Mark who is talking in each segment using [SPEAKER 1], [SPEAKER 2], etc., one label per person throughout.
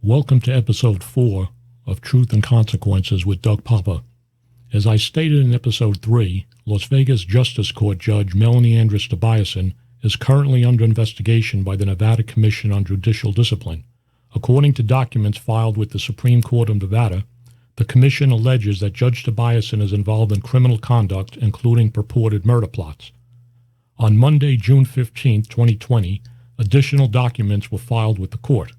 [SPEAKER 1] Welcome to episode 4 of Truth and Consequences with Doug Poppa. As I stated in episode 3, Las Vegas Justice Court Judge Melanie Andress-Tobiasson is currently under investigation by the Nevada Commission on Judicial Discipline. According to documents filed with the Supreme Court of Nevada, the commission alleges that Judge Tobiasson is involved in criminal conduct, including purported murder plots. On Monday, June 15, 2020, additional documents were filed with the court.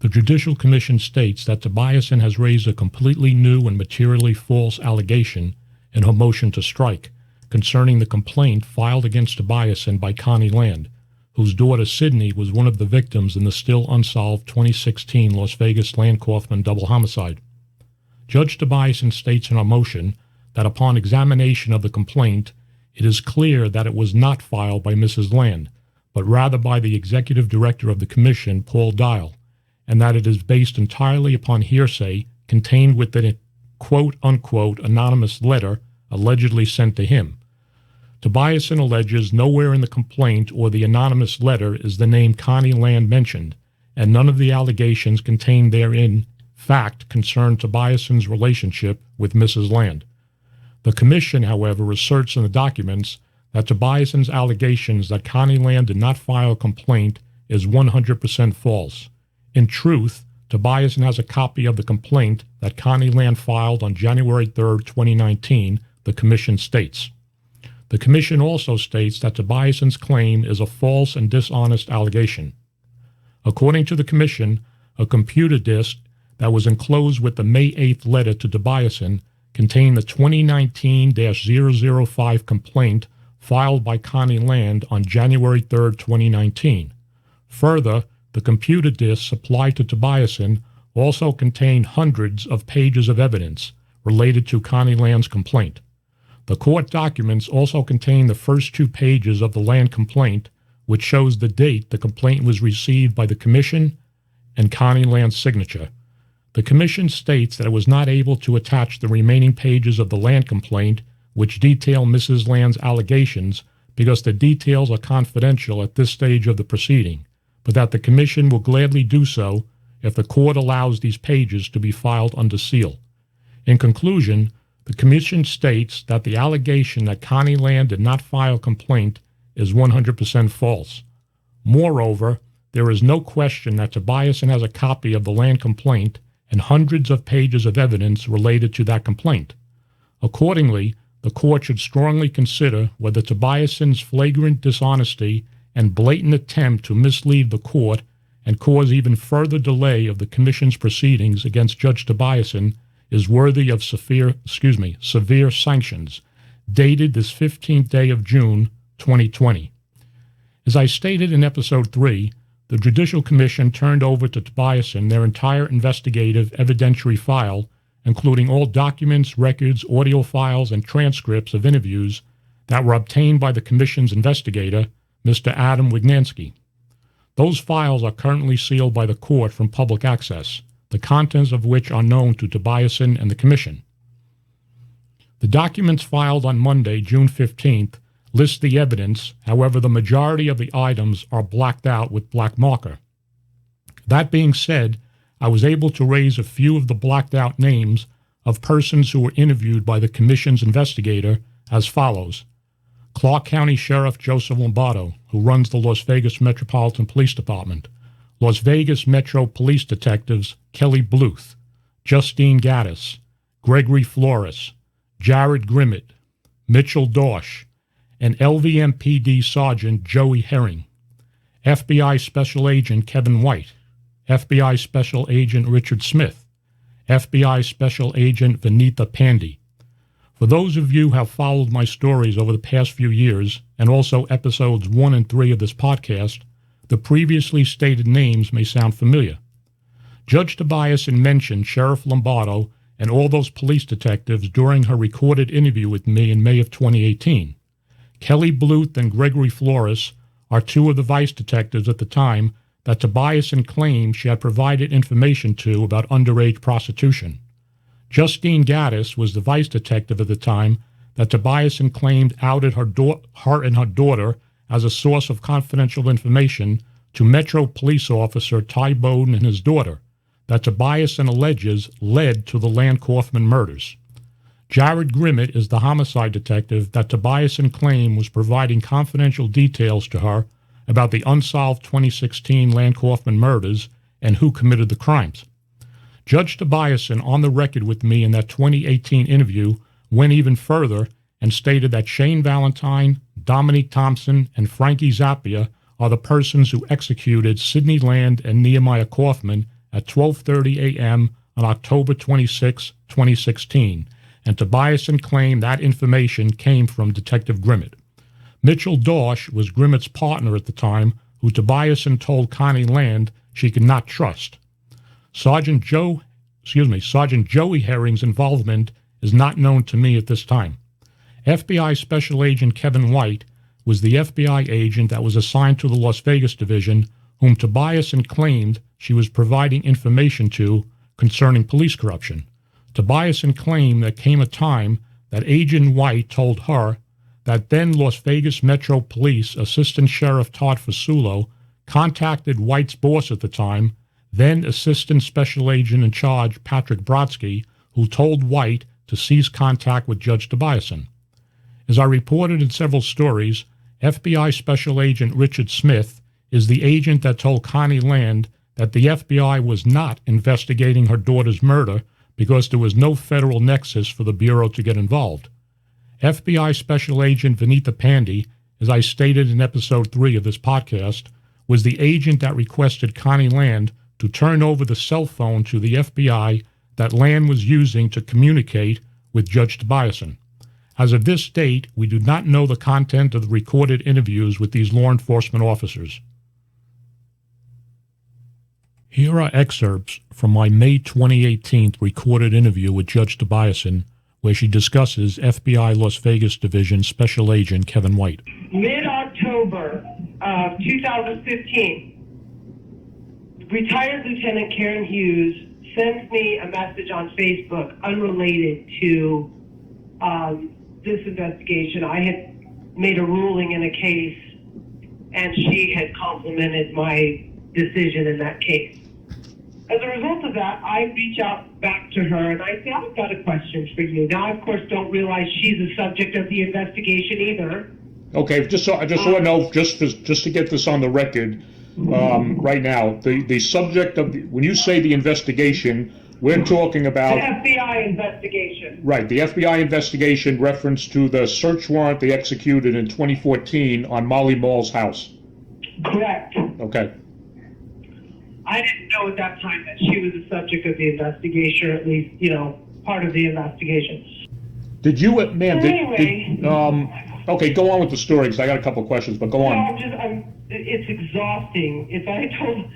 [SPEAKER 1] The Judicial Commission states that Tobiasson has raised a completely new and materially false allegation in her motion to strike concerning the complaint filed against Tobiasson by Connie Land, whose daughter Sydney was one of the victims in the still unsolved 2016 Las Vegas Land Kaufman double homicide. Judge Tobiasson states in her motion that upon examination of the complaint, it is clear that it was not filed by Mrs. Land, but rather by the executive director of the commission, Paul Dial, and that it is based entirely upon hearsay contained within a quote-unquote anonymous letter allegedly sent to him. Tobiasson alleges nowhere in the complaint or the anonymous letter is the name Connie Land mentioned, and none of the allegations contained therein fact concern Tobiasson's relationship with Mrs. Land. The commission, however, asserts in the documents that Tobiasson's allegations that Connie Land did not file a complaint is 100% false. In truth, Tobiasson has a copy of the complaint that Connie Land filed on January 3, 2019, the commission states. The commission also states that Tobiasson's claim is a false and dishonest allegation. According to the commission, a computer disk that was enclosed with the May 8th letter to Tobiasson contained the 2019-005 complaint filed by Connie Land on January 3, 2019. Further, the computer disk supplied to Tobiasson also contained hundreds of pages of evidence related to Connie Land's complaint. The court documents also contain the first 2 pages of the Land complaint, which shows the date the complaint was received by the commission and Connie Land's signature. The commission states that it was not able to attach the remaining pages of the Land complaint, which detail Mrs. Land's allegations, because the details are confidential at this stage of the proceeding, but that the commission will gladly do so if the court allows these pages to be filed under seal. In conclusion, the commission states that the allegation that Connie Land did not file a complaint is 100% false. Moreover, there is no question that Tobiasson has a copy of the Land complaint and hundreds of pages of evidence related to that complaint. Accordingly, the court should strongly consider whether Tobiasson's flagrant dishonesty and blatant attempt to mislead the court and cause even further delay of the commission's proceedings against Judge Tobiasson is worthy of severe sanctions, dated this 15th day of June, 2020. As I stated in episode 3, the Judicial Commission turned over to Tobiasson their entire investigative evidentiary file, including all documents, records, audio files, and transcripts of interviews that were obtained by the commission's investigator, Mr. Adam Wignansky. Those files are currently sealed by the court from public access, the contents of which are known to Tobiasson and the commission. The documents filed on Monday, June 15th, list the evidence. However, the majority of the items are blacked out with black marker. That being said, I was able to raise a few of the blacked out names of persons who were interviewed by the commission's investigator as follows: Clark County Sheriff Joseph Lombardo, who runs the Las Vegas Metropolitan Police Department; Las Vegas Metro Police Detectives Kelly Bluth, Justine Gaddis, Gregory Flores, Jared Grimmett, Mitchell Dorsch, and LVMPD Sergeant Joey Herring; FBI Special Agent Kevin White, FBI Special Agent Richard Smith, FBI Special Agent Vinitha Pandey. For those of you who have followed my stories over the past few years, and also episodes 1 and 3 of this podcast, the previously stated names may sound familiar. Judge Tobiasson mentioned Sheriff Lombardo and all those police detectives during her recorded interview with me in May of 2018. Kelly Bluth and Gregory Flores are 2 of the vice detectives at the time that Tobiasson claimed she had provided information to about underage prostitution. Justine Gaddis was the vice detective at the time that Tobiasson claimed outed her and her daughter as a source of confidential information to Metro Police Officer Ty Bowden and his daughter, that Tobiasson alleges led to the Land Kaufman murders. Jared Grimmett is the homicide detective that Tobiasson claimed was providing confidential details to her about the unsolved 2016 Land Kaufman murders and who committed the crimes. Judge Tobiasson, on the record with me in that 2018 interview, went even further and stated that Shane Valentine, Dominique Thompson, and Frankie Zappia are the persons who executed Sidney Land and Nehemiah Kaufman at 12:30 a.m. on October 26, 2016, and Tobiasson claimed that information came from Detective Grimmett. Mitchell Dorsch was Grimmett's partner at the time, who Tobiasson told Connie Land she could not trust. Sergeant Joey Herring's involvement is not known to me at this time. FBI Special Agent Kevin White was the FBI agent that was assigned to the Las Vegas division, whom Tobiasson claimed she was providing information to concerning police corruption. Tobiasson claimed there came a time that Agent White told her that then Las Vegas Metro Police Assistant Sheriff Todd Fasulo contacted White's boss at the time, then Assistant Special Agent in charge Patrick Brodsky, who told White to cease contact with Judge Tobiasson. As I reported in several stories, FBI Special Agent Richard Smith is the agent that told Connie Land that the FBI was not investigating her daughter's murder because there was no federal nexus for the Bureau to get involved. FBI Special Agent Vinitha Pandey, as I stated in Episode 3 of this podcast, was the agent that requested Connie Land to turn over the cell phone to the FBI that Land was using to communicate with Judge Tobiasson. As of this date, we do not know the content of the recorded interviews with these law enforcement officers. Here are excerpts from my May 2018 recorded interview with Judge Tobiasson, where she discusses FBI Las Vegas Division Special Agent Kevin White.
[SPEAKER 2] Mid-October of 2015, retired Lieutenant Karen Hughes sends me a message on Facebook unrelated to this investigation. I had made a ruling in a case, and she had complimented my decision in that case. As a result of that, I reach out back to her and I say, I've got a question for you. Now, I, of course, don't realize she's the subject of the investigation either.
[SPEAKER 1] Okay, just so I know, just to get this on the record right now, the subject of when you say the investigation, we're talking about
[SPEAKER 2] the FBI investigation.
[SPEAKER 1] Right, the FBI investigation reference to the search warrant they executed in 2014 on Molly Mall's house.
[SPEAKER 2] Correct.
[SPEAKER 1] Okay.
[SPEAKER 2] I didn't know at that time that she was the subject of the investigation, or at least, part of the investigation.
[SPEAKER 1] Did you, ma'am?
[SPEAKER 2] Anyway.
[SPEAKER 1] Okay, go on with the story, because I got a couple of questions, but go on.
[SPEAKER 2] No, it's exhausting. If I told,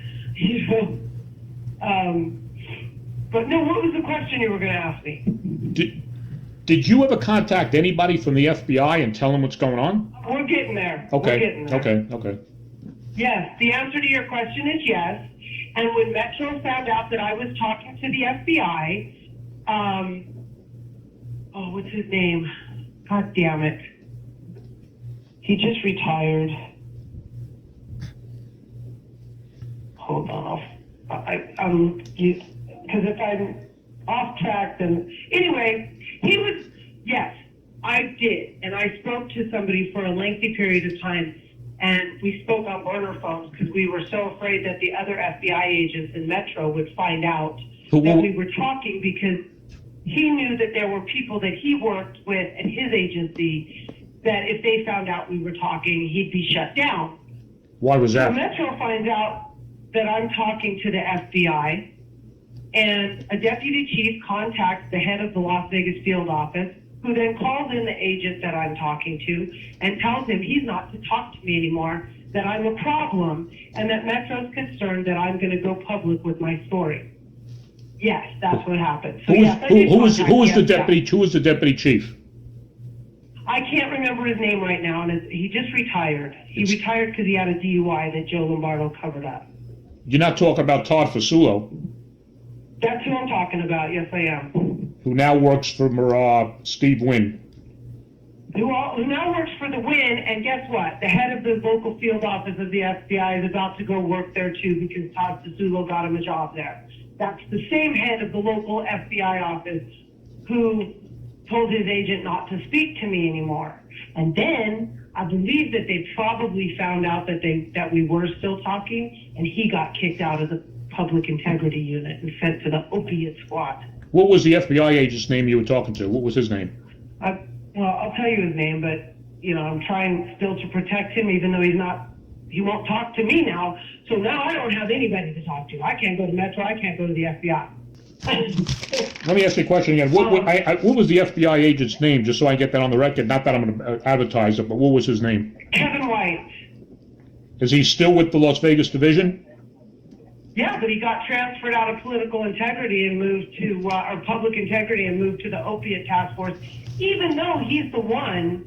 [SPEAKER 2] but no, what was the question you were going to ask me?
[SPEAKER 1] Did you ever contact anybody from the FBI and tell them what's going on?
[SPEAKER 2] We're getting there.
[SPEAKER 1] Okay.
[SPEAKER 2] We're getting there.
[SPEAKER 1] Okay.
[SPEAKER 2] Yes, the answer to your question is yes. And when Metro found out that I was talking to the FBI, what's his name? God damn it. He just retired. Hold on. Because if I'm off track, then anyway, yes, I did. And I spoke to somebody for a lengthy period of time. And we spoke on burner phones because we were so afraid that the other FBI agents in Metro would find out that we were talking, because he knew that there were people that he worked with at his agency that if they found out we were talking, he'd be shut down.
[SPEAKER 1] Why was that?
[SPEAKER 2] So Metro finds out that I'm talking to the FBI, and a deputy chief contacts the head of the Las Vegas field office, who then calls in the agent that I'm talking to and tells him he's not to talk to me anymore, that I'm a problem, and that Metro's concerned that I'm going to go public with my story. Yes, that's what happened. So
[SPEAKER 1] who was the deputy chief?
[SPEAKER 2] I can't remember his name right now, and he just retired. He retired because he had a DUI that Joe Lombardo covered up.
[SPEAKER 1] You're not talking about Todd Fasulo?
[SPEAKER 2] That's who I'm talking about. Yes, I am.
[SPEAKER 1] Who now works for Steve Wynn.
[SPEAKER 2] Who now works for the Wynn, and guess what? The head of the local field office of the FBI is about to go work there too, because Todd Fasulo got him a job there. That's the same head of the local FBI office who told his agent not to speak to me anymore. And then I believe that they probably found out that we were still talking, and he got kicked out of the public integrity unit and sent to the opiate squad.
[SPEAKER 1] What was the FBI agent's name you were talking to? What was his name?
[SPEAKER 2] Well, I'll tell you his name, but I'm trying still to protect him, even though he won't talk to me now. So now I don't have anybody to talk to. I can't go to Metro. I can't go to the FBI.
[SPEAKER 1] Let me ask you a question again. What was the FBI agent's name, just so I get that on the record? Not that I'm going to advertise it, but what was his name?
[SPEAKER 2] Kevin White.
[SPEAKER 1] Is he still with the Las Vegas division?
[SPEAKER 2] Yeah, but he got transferred out of political integrity and moved to, or public integrity and moved to the opiate task force, even though he's the one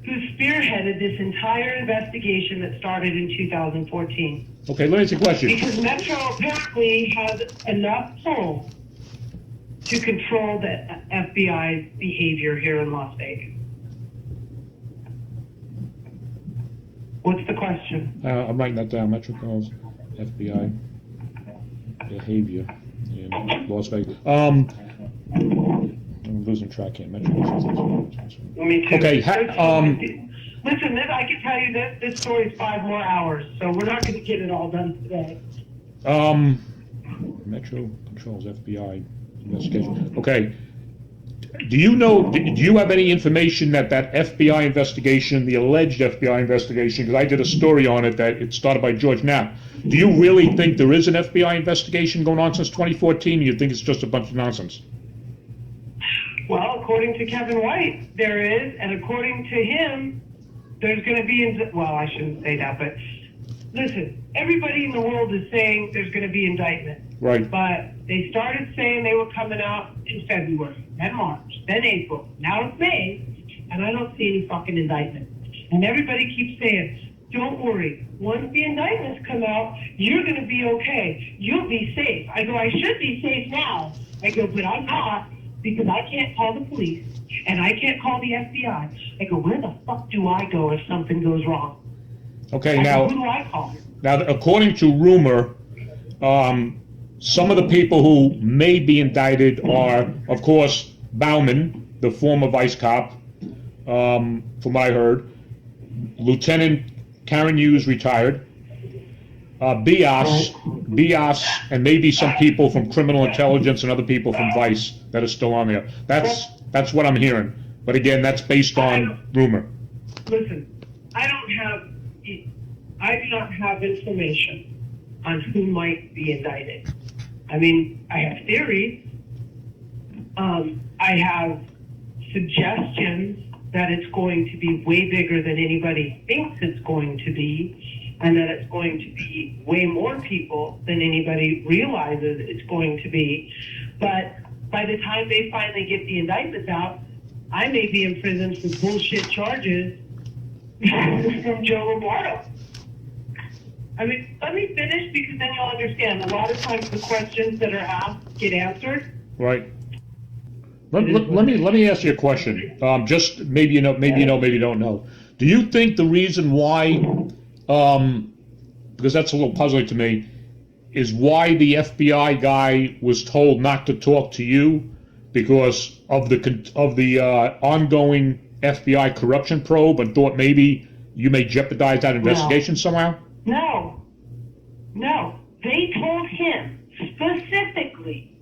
[SPEAKER 2] who spearheaded this entire investigation that started in 2014.
[SPEAKER 1] Okay, let me ask you a question.
[SPEAKER 2] Because Metro apparently has enough pull to control the FBI's behavior here in Las Vegas. What's the question?
[SPEAKER 1] I'm writing that down. Metro calls FBI behavior in Las Vegas. I'm losing track here. Metro.
[SPEAKER 2] Me too.
[SPEAKER 1] Okay.
[SPEAKER 2] Listen, I can tell you that this story is 5 more hours, so we're not going to get it all done today.
[SPEAKER 1] Metro controls FBI investigation. Okay. Do you have any information that FBI investigation, the alleged FBI investigation, because I did a story on it that it started by George Knapp. Do you really think there is an FBI investigation going on since 2014, or you think it's just a bunch of nonsense?
[SPEAKER 2] Well, according to Kevin White, there is, and according to him, there's going to be, well, I shouldn't say that, but listen, everybody in the world is saying there's going to be indictment.
[SPEAKER 1] Right.
[SPEAKER 2] But they started saying they were coming out in February, then March, then April. Now it's May, and I don't see any fucking indictment. And everybody keeps saying, don't worry. Once the indictments come out, you're going to be okay. You'll be safe. I go, I should be safe now. I go, but I'm not, because I can't call the police, and I can't call the FBI. I go, where the fuck do I go if something goes wrong?
[SPEAKER 1] Okay, now,
[SPEAKER 2] who do I call?
[SPEAKER 1] Now, according to rumor, some of the people who may be indicted are, of course, Bauman, the former vice cop, from what I heard, Lieutenant Karen Hughes, retired, Bias, and maybe some people from criminal intelligence and other people from Vice that are still on there. That's what I'm hearing. But again, that's based on rumor.
[SPEAKER 2] Listen, I do not have information on who might be indicted. I mean, I have theories. I have suggestions that it's going to be way bigger than anybody thinks it's going to be, and that it's going to be way more people than anybody realizes it's going to be. But by the time they finally get the indictments out, I may be in prison for bullshit charges from Joe Lombardo. I mean, let me finish, because then you'll understand. A lot of times the questions that are asked get answered.
[SPEAKER 1] Right. Let me ask you a question. Just maybe you know, maybe you don't know. Do you think the reason why, because that's a little puzzling to me, is why the FBI guy was told not to talk to you because of the ongoing FBI corruption probe, and thought maybe you may jeopardize that investigation somehow?
[SPEAKER 2] No. They told him specifically,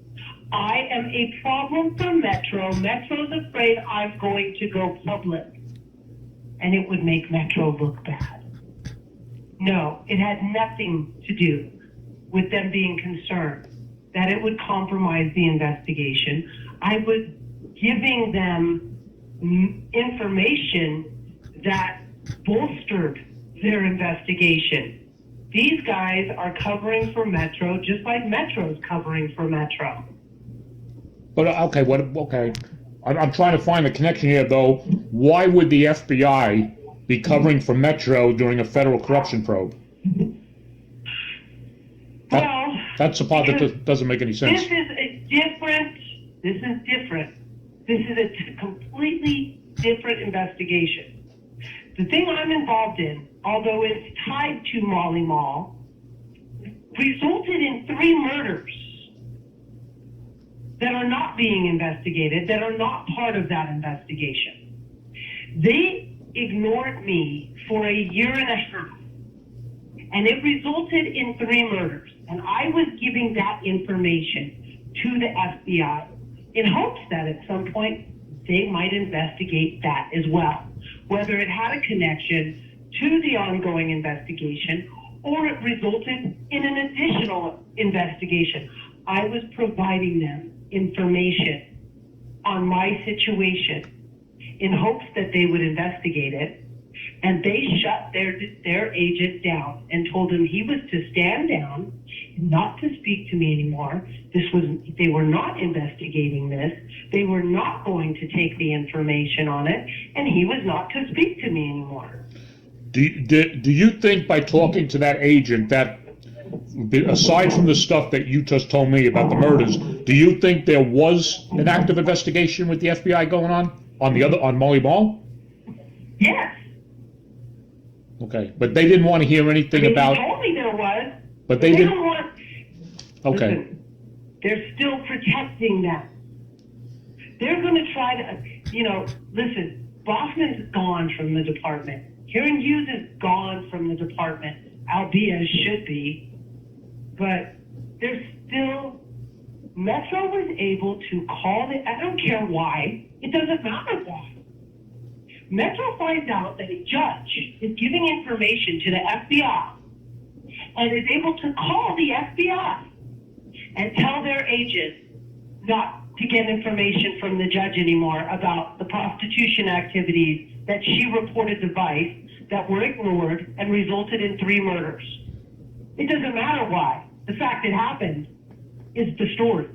[SPEAKER 2] I am a problem for Metro. Metro's afraid I'm going to go public, and it would make Metro look bad. No, it had nothing to do with them being concerned that it would compromise the investigation. I was giving them information that bolstered their investigation. These guys are covering for Metro just like Metro's covering for Metro.
[SPEAKER 1] But okay, I'm trying to find the connection here, though. Why would the FBI be covering for Metro during a federal corruption probe? That's the part that doesn't make any sense.
[SPEAKER 2] This is different. This is a completely different investigation. The thing I'm involved in, although it's tied to Molly Mall, resulted in 3 murders that are not being investigated, that are not part of that investigation. They ignored me for a year and a half, and it resulted in 3 murders. And I was giving that information to the FBI in hopes that at some point they might investigate that as well, whether it had a connection to the ongoing investigation or it resulted in an additional investigation. I was providing them information on my situation in hopes that they would investigate it, and they shut their agent down and told him he was to stand down, not to speak to me anymore. They were not investigating this. They were not going to take the information on it, and he was not to speak to me anymore.
[SPEAKER 3] Do you think by talking to that agent that, aside from the stuff that you just told me about the murders, do you think there was an active investigation with the FBI going on Molly Ball?
[SPEAKER 2] Yes.
[SPEAKER 3] Okay, but they didn't want to hear anything about.
[SPEAKER 2] They told me there was,
[SPEAKER 3] but they didn't.
[SPEAKER 2] Don't want.
[SPEAKER 3] Okay.
[SPEAKER 2] Listen, they're still protecting them. They're going to try to, listen. Bossman's gone from the department. Karen Hughes is gone from the department, albeit as should be, but there's still. Metro was able to call it. I don't care why. It doesn't matter why. Metro finds out that a judge is giving information to the FBI and is able to call the FBI and tell their agent not to get information from the judge anymore about the prostitution activities that she reported to Vice that were ignored and resulted in 3 murders. It doesn't matter why. The fact it happened is the story.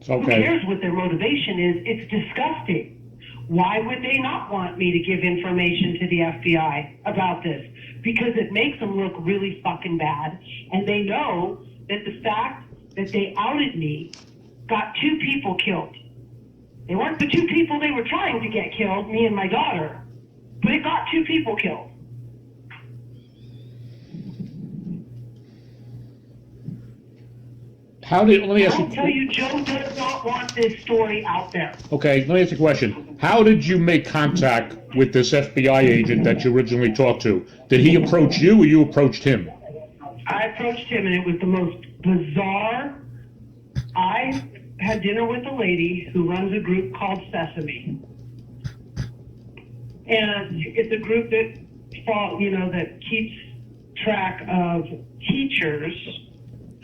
[SPEAKER 3] Okay.
[SPEAKER 2] Who cares what their motivation is? It's disgusting. Why would they not want me to give information to the FBI about this? Because it makes them look really fucking bad. And they know that the fact that they outed me got 2 people killed. They weren't the 2 people they were trying to get killed, me and my daughter, but it got 2 people killed.
[SPEAKER 3] Let me ask you.
[SPEAKER 2] I'll tell you, Joe does not want this story out there.
[SPEAKER 3] Okay, let me ask you a question. How did you make contact with this FBI agent that you originally talked to? Did he approach you or you approached him?
[SPEAKER 2] I approached him and it was the most bizarre. I had dinner with a lady who runs a group called Sesame. And it's a group that keeps track of teachers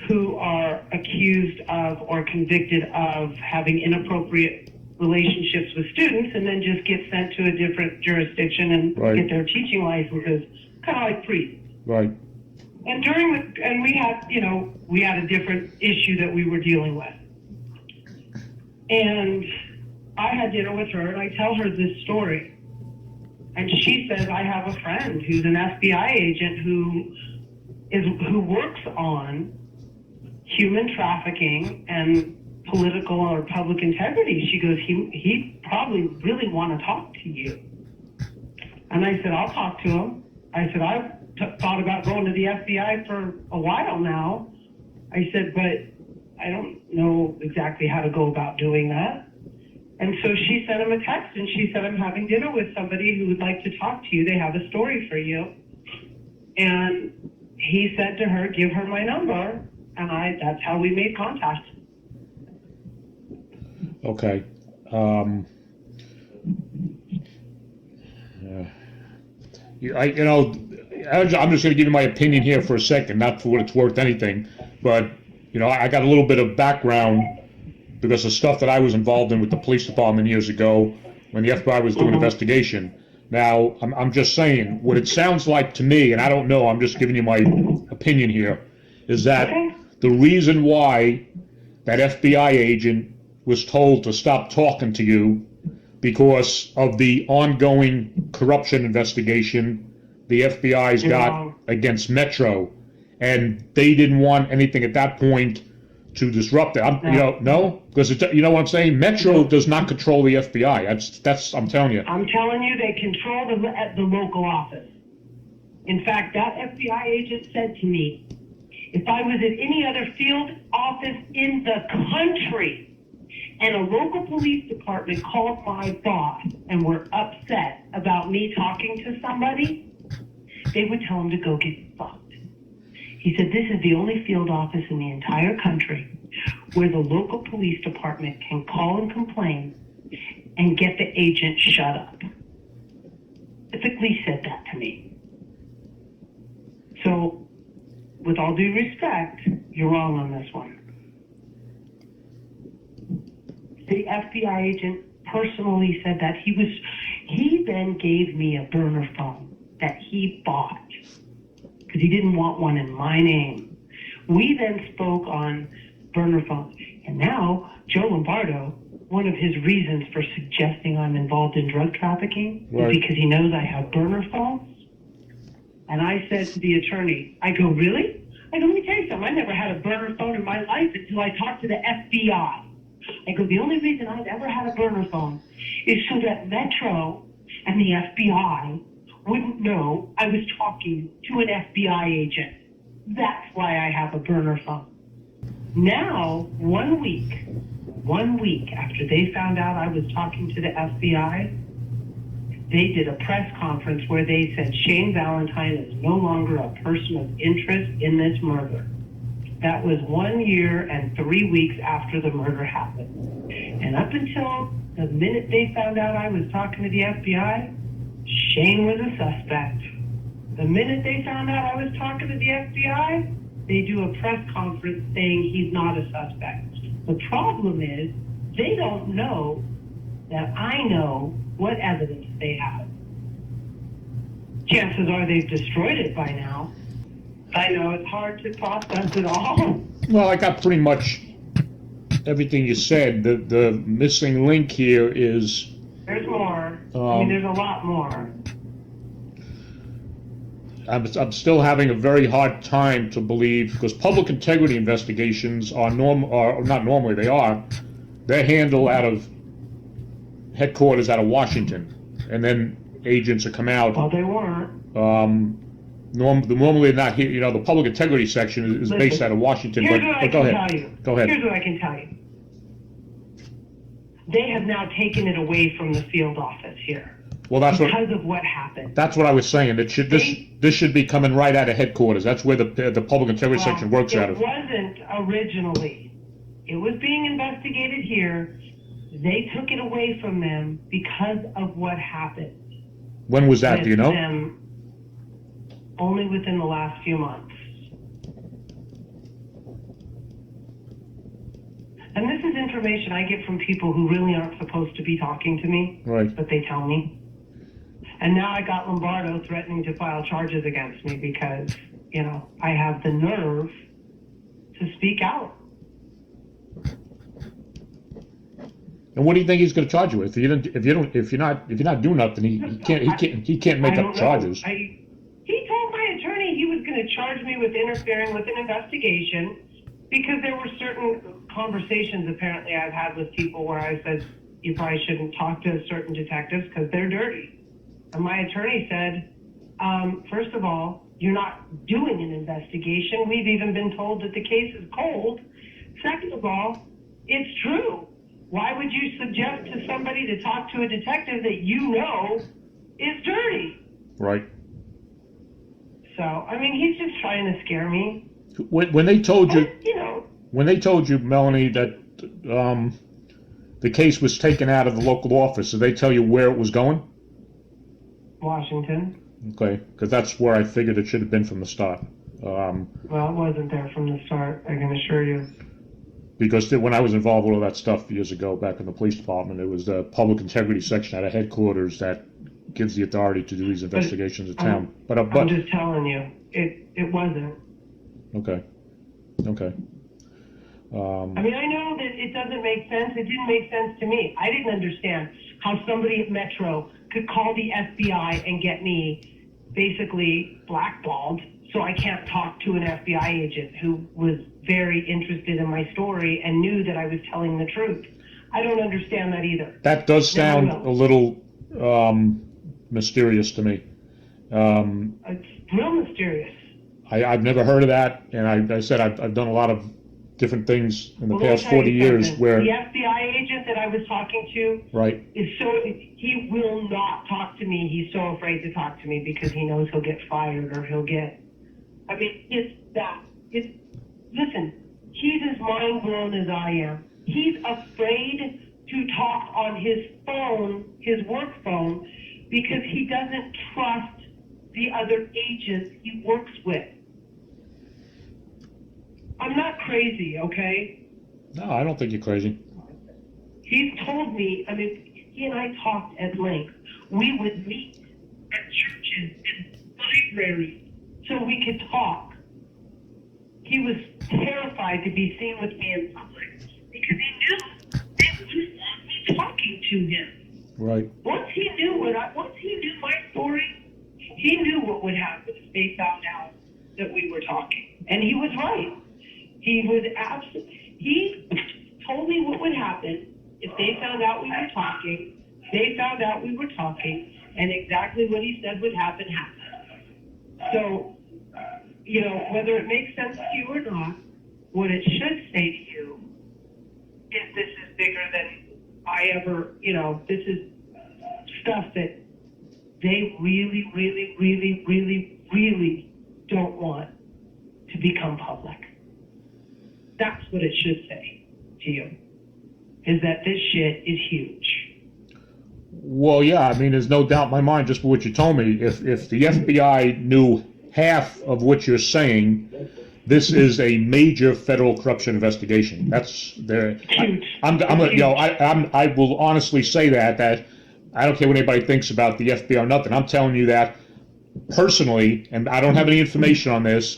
[SPEAKER 2] who are accused of or convicted of having inappropriate relationships with students and then just get sent to a different jurisdiction and get their teaching licenses, kind of like priests.
[SPEAKER 3] Right.
[SPEAKER 2] And we had a different issue that we were dealing with. And I had dinner with her and I tell her this story. And she says, I have a friend who's an FBI agent who works on human trafficking and political or public integrity. She goes, he probably really want to talk to you. And I said, I'll talk to him. I said, I've thought about going to the FBI for a while now. I said, but I don't know exactly how to go about doing that. And so she sent him a text and she said, I'm having dinner with somebody who would like to talk to you. They have a story for you. And he said to her, give her my number. And that's how we made contact.
[SPEAKER 3] Okay. I'm just going to give you my opinion here for a second, not for what it's worth anything, but, I got a little bit of background because of stuff that I was involved in with the police department years ago when the FBI was doing investigation. Now, I'm just saying, what it sounds like to me, and I don't know, I'm just giving you my opinion here, is that the reason why that FBI agent was told to stop talking to you because of the ongoing corruption investigation the FBI's got against Metro, and they didn't want anything at that point to disrupt it. No, because you know what I'm saying. Metro does not control the FBI. That's I'm telling you.
[SPEAKER 2] I'm telling you, they control the local office. In fact, that FBI agent said to me, if I was at any other field office in the country, and a local police department called my boss and were upset about me talking to somebody, they would tell him to go get fucked. He said, this is the only field office in the entire country where the local police department can call and complain and get the agent shut up. Specifically said that to me. So, with all due respect, you're wrong on this one. The FBI agent personally said that he then gave me a burner phone that he bought because he didn't want one in my name. We then spoke on burner phones. And now, Joe Lombardo, one of his reasons for suggesting I'm involved in drug trafficking is because he knows I have burner phones. And I said to the attorney, I go, really? I go, let me tell you something. I never had a burner phone in my life until I talked to the FBI. I go, the only reason I've ever had a burner phone is so that Metro and the FBI wouldn't know I was talking to an FBI agent. That's why I have a burner phone. Now, 1 week after they found out I was talking to the FBI, they did a press conference where they said Shane Valentine is no longer a person of interest in this murder. That was 1 year and 3 weeks after the murder happened. And up until the minute they found out I was talking to the FBI, Shane was a suspect. The minute they found out I was talking to the FBI, they do a press conference saying he's not a suspect. The problem is they don't know that I know what evidence they have. Chances are they've destroyed it by now. I know it's hard to process it all.
[SPEAKER 3] Well, I got pretty much everything you said. The missing link here is...
[SPEAKER 2] There's more. There's a lot more.
[SPEAKER 3] I'm still having a very hard time to believe, because public integrity investigations are not normally, they're handled out of headquarters out of Washington, and then agents will come out.
[SPEAKER 2] Well, they weren't.
[SPEAKER 3] Normally not here. The public integrity section is based out of Washington.
[SPEAKER 2] Here's what I
[SPEAKER 3] go
[SPEAKER 2] can
[SPEAKER 3] ahead.
[SPEAKER 2] tell you.
[SPEAKER 3] Go ahead.
[SPEAKER 2] Here's what I can tell you. They have now taken it away from the field office here.
[SPEAKER 3] Well,
[SPEAKER 2] because of what happened.
[SPEAKER 3] That's what I was saying. This should be coming right out of headquarters. That's where the public integrity section works out of.
[SPEAKER 2] It wasn't originally. It was being investigated here. They took it away from them because of what happened.
[SPEAKER 3] When was that? Do you know?
[SPEAKER 2] Only within the last few months. And this is information I get from people who really aren't supposed to be talking to me.
[SPEAKER 3] Right.
[SPEAKER 2] But they tell me. And now I got Lombardo threatening to file charges against me because, I have the nerve to speak out.
[SPEAKER 3] And what do you think he's going to charge you with? If you're not doing nothing, he can't make up charges.
[SPEAKER 2] He told my attorney he was going to charge me with interfering with an investigation because there were certain conversations apparently I've had with people where I said you probably shouldn't talk to certain detectives because they're dirty. And my attorney said, first of all, you're not doing an investigation. We've even been told that the case is cold. Second of all, it's true. Why would you suggest to somebody to talk to a detective that you know is dirty?
[SPEAKER 3] Right.
[SPEAKER 2] So, he's just trying to scare me.
[SPEAKER 3] When they told you, Melanie, that the case was taken out of the local office, did they tell you where it was going?
[SPEAKER 2] Washington.
[SPEAKER 3] Okay, because that's where I figured it should have been from the start.
[SPEAKER 2] Well, it wasn't there from the start, I can assure you.
[SPEAKER 3] Because when I was involved with all that stuff years ago back in the police department, it was the public integrity section out of headquarters that gives the authority to do these investigations in town. But
[SPEAKER 2] I'm just telling you, it wasn't.
[SPEAKER 3] Okay.
[SPEAKER 2] I know that it doesn't make sense. It didn't make sense to me. I didn't understand how somebody at Metro could call the FBI and get me basically blackballed so I can't talk to an FBI agent who was very interested in my story and knew that I was telling the truth. I don't understand that either.
[SPEAKER 3] That does sound a little mysterious to me.
[SPEAKER 2] It's real mysterious.
[SPEAKER 3] I've never heard of that, and I said I've done a lot of different things in the
[SPEAKER 2] Well, let me
[SPEAKER 3] past
[SPEAKER 2] tell you
[SPEAKER 3] 40 years
[SPEAKER 2] something.
[SPEAKER 3] where,
[SPEAKER 2] The FBI agent that I was talking to
[SPEAKER 3] right,
[SPEAKER 2] he will not talk to me. He's so afraid to talk to me because he knows he'll get fired or listen, he's as mind blown as I am. He's afraid to talk on his phone, his work phone, because he doesn't trust the other agents he works with. I'm not crazy, okay?
[SPEAKER 3] no, I don't think you're crazy.
[SPEAKER 2] He's told me, he and I talked at length. We would meet at churches and libraries so we could talk. He was terrified to be seen with me in public because he knew they wouldn't want me talking to him.
[SPEAKER 3] Right.
[SPEAKER 2] Once he knew my story, he knew what would happen if they found out that we were talking. And he was right. He told me what would happen if they found out we were talking. They found out we were talking, and exactly what he said would happen happened. So, whether it makes sense to you or not, what it should say to you is this is bigger than I ever, this is stuff that they really, really, really, really, really don't want to become public. That's what it should say to you, is that this shit is huge.
[SPEAKER 3] Well, yeah, there's no doubt in my mind, just for what you told me, if the FBI knew half of what you're saying, this is a major federal corruption investigation. That's there. I will honestly say that I don't care what anybody thinks about the FBI or nothing. I'm telling you that personally, and I don't have any information on this,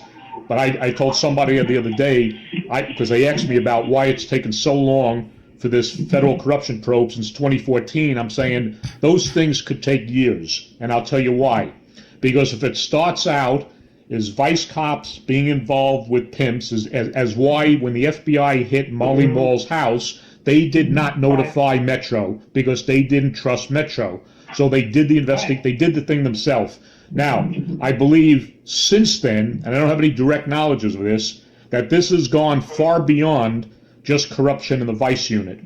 [SPEAKER 3] but I told somebody the other day, because they asked me about why it's taken so long for this federal corruption probe since 2014. I'm saying those things could take years, and I'll tell you why. Because if it starts out as vice cops being involved with pimps, as why when the FBI hit Molly Ball's house, they did not notify Metro because they didn't trust Metro. So they did they did the thing themselves. Now, I believe since then, and I don't have any direct knowledge of this, that this has gone far beyond just corruption in the vice unit.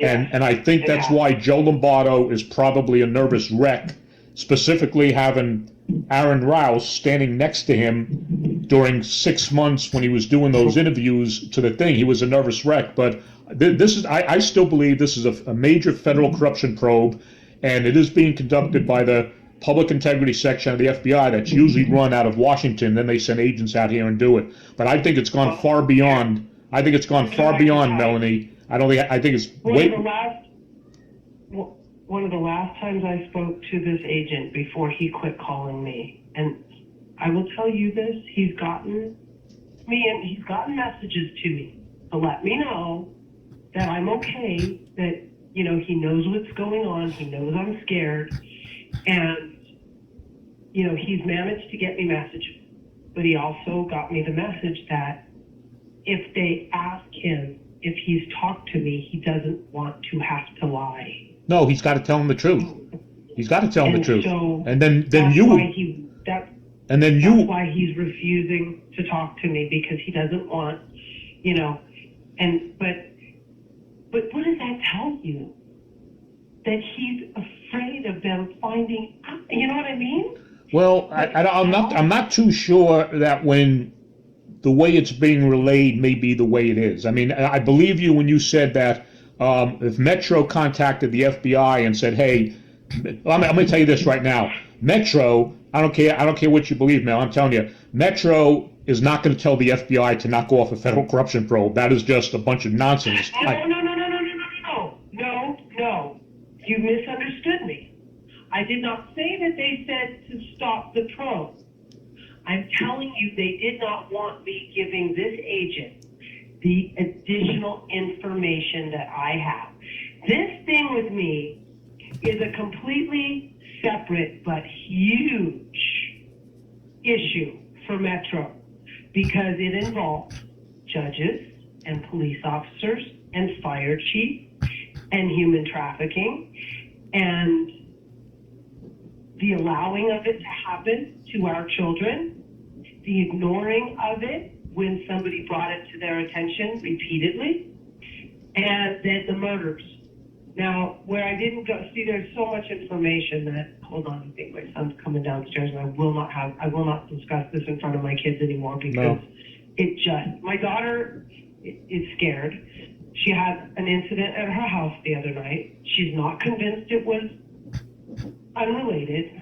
[SPEAKER 3] And I think that's why Joe Lombardo is probably a nervous wreck, specifically having Aaron Rouse standing next to him during 6 months when he was doing those interviews to the thing. He was a nervous wreck. But I still believe this is a major federal corruption probe, and it is being conducted by the Public Integrity Section of the FBI that's usually run out of Washington. Then they send agents out here and do it. But I think it's gone far beyond. I think it's gone far beyond, Melanie. I think it's
[SPEAKER 2] one of the last times I spoke to this agent before he quit calling me, and I will tell you this, he's gotten messages to me to let me know that I'm okay, that, he knows what's going on, he knows I'm scared, and, he's managed to get me messages, but he also got me the message that if they ask him if he's talked to me, he doesn't want to have to lie.
[SPEAKER 3] No, he's got to tell him the truth. He's got to tell him the truth.
[SPEAKER 2] So
[SPEAKER 3] and then
[SPEAKER 2] that's
[SPEAKER 3] you.
[SPEAKER 2] That's why he's refusing to talk to me, because he doesn't want, but what does that tell you? That he's afraid of them finding out. You know what I mean?
[SPEAKER 3] Well, I'm not too sure that when the way it's being relayed may be the way it is. I believe you when you said that if Metro contacted the FBI and said, "Hey," I'm going to tell you this right now. Metro, I don't care what you believe, Mel. I'm telling you, Metro is not going to tell the FBI to knock off a federal corruption probe. That is just a bunch of nonsense.
[SPEAKER 2] No. You misunderstood me. I did not say that they said to stop the probe. I'm telling you, they did not want me giving this agent the additional information that I have. This thing with me is a completely separate but huge issue for Metro, because it involves judges and police officers and fire chiefs and human trafficking and the allowing of it to happen to our children, the ignoring of it, when somebody brought it to their attention repeatedly, and then the murders. Now, where I didn't go, see, there's so much information that, hold on, I think my son's coming downstairs, and I will not discuss this in front of my kids anymore, because my daughter is scared. She had an incident at her house the other night. She's not convinced it was unrelated,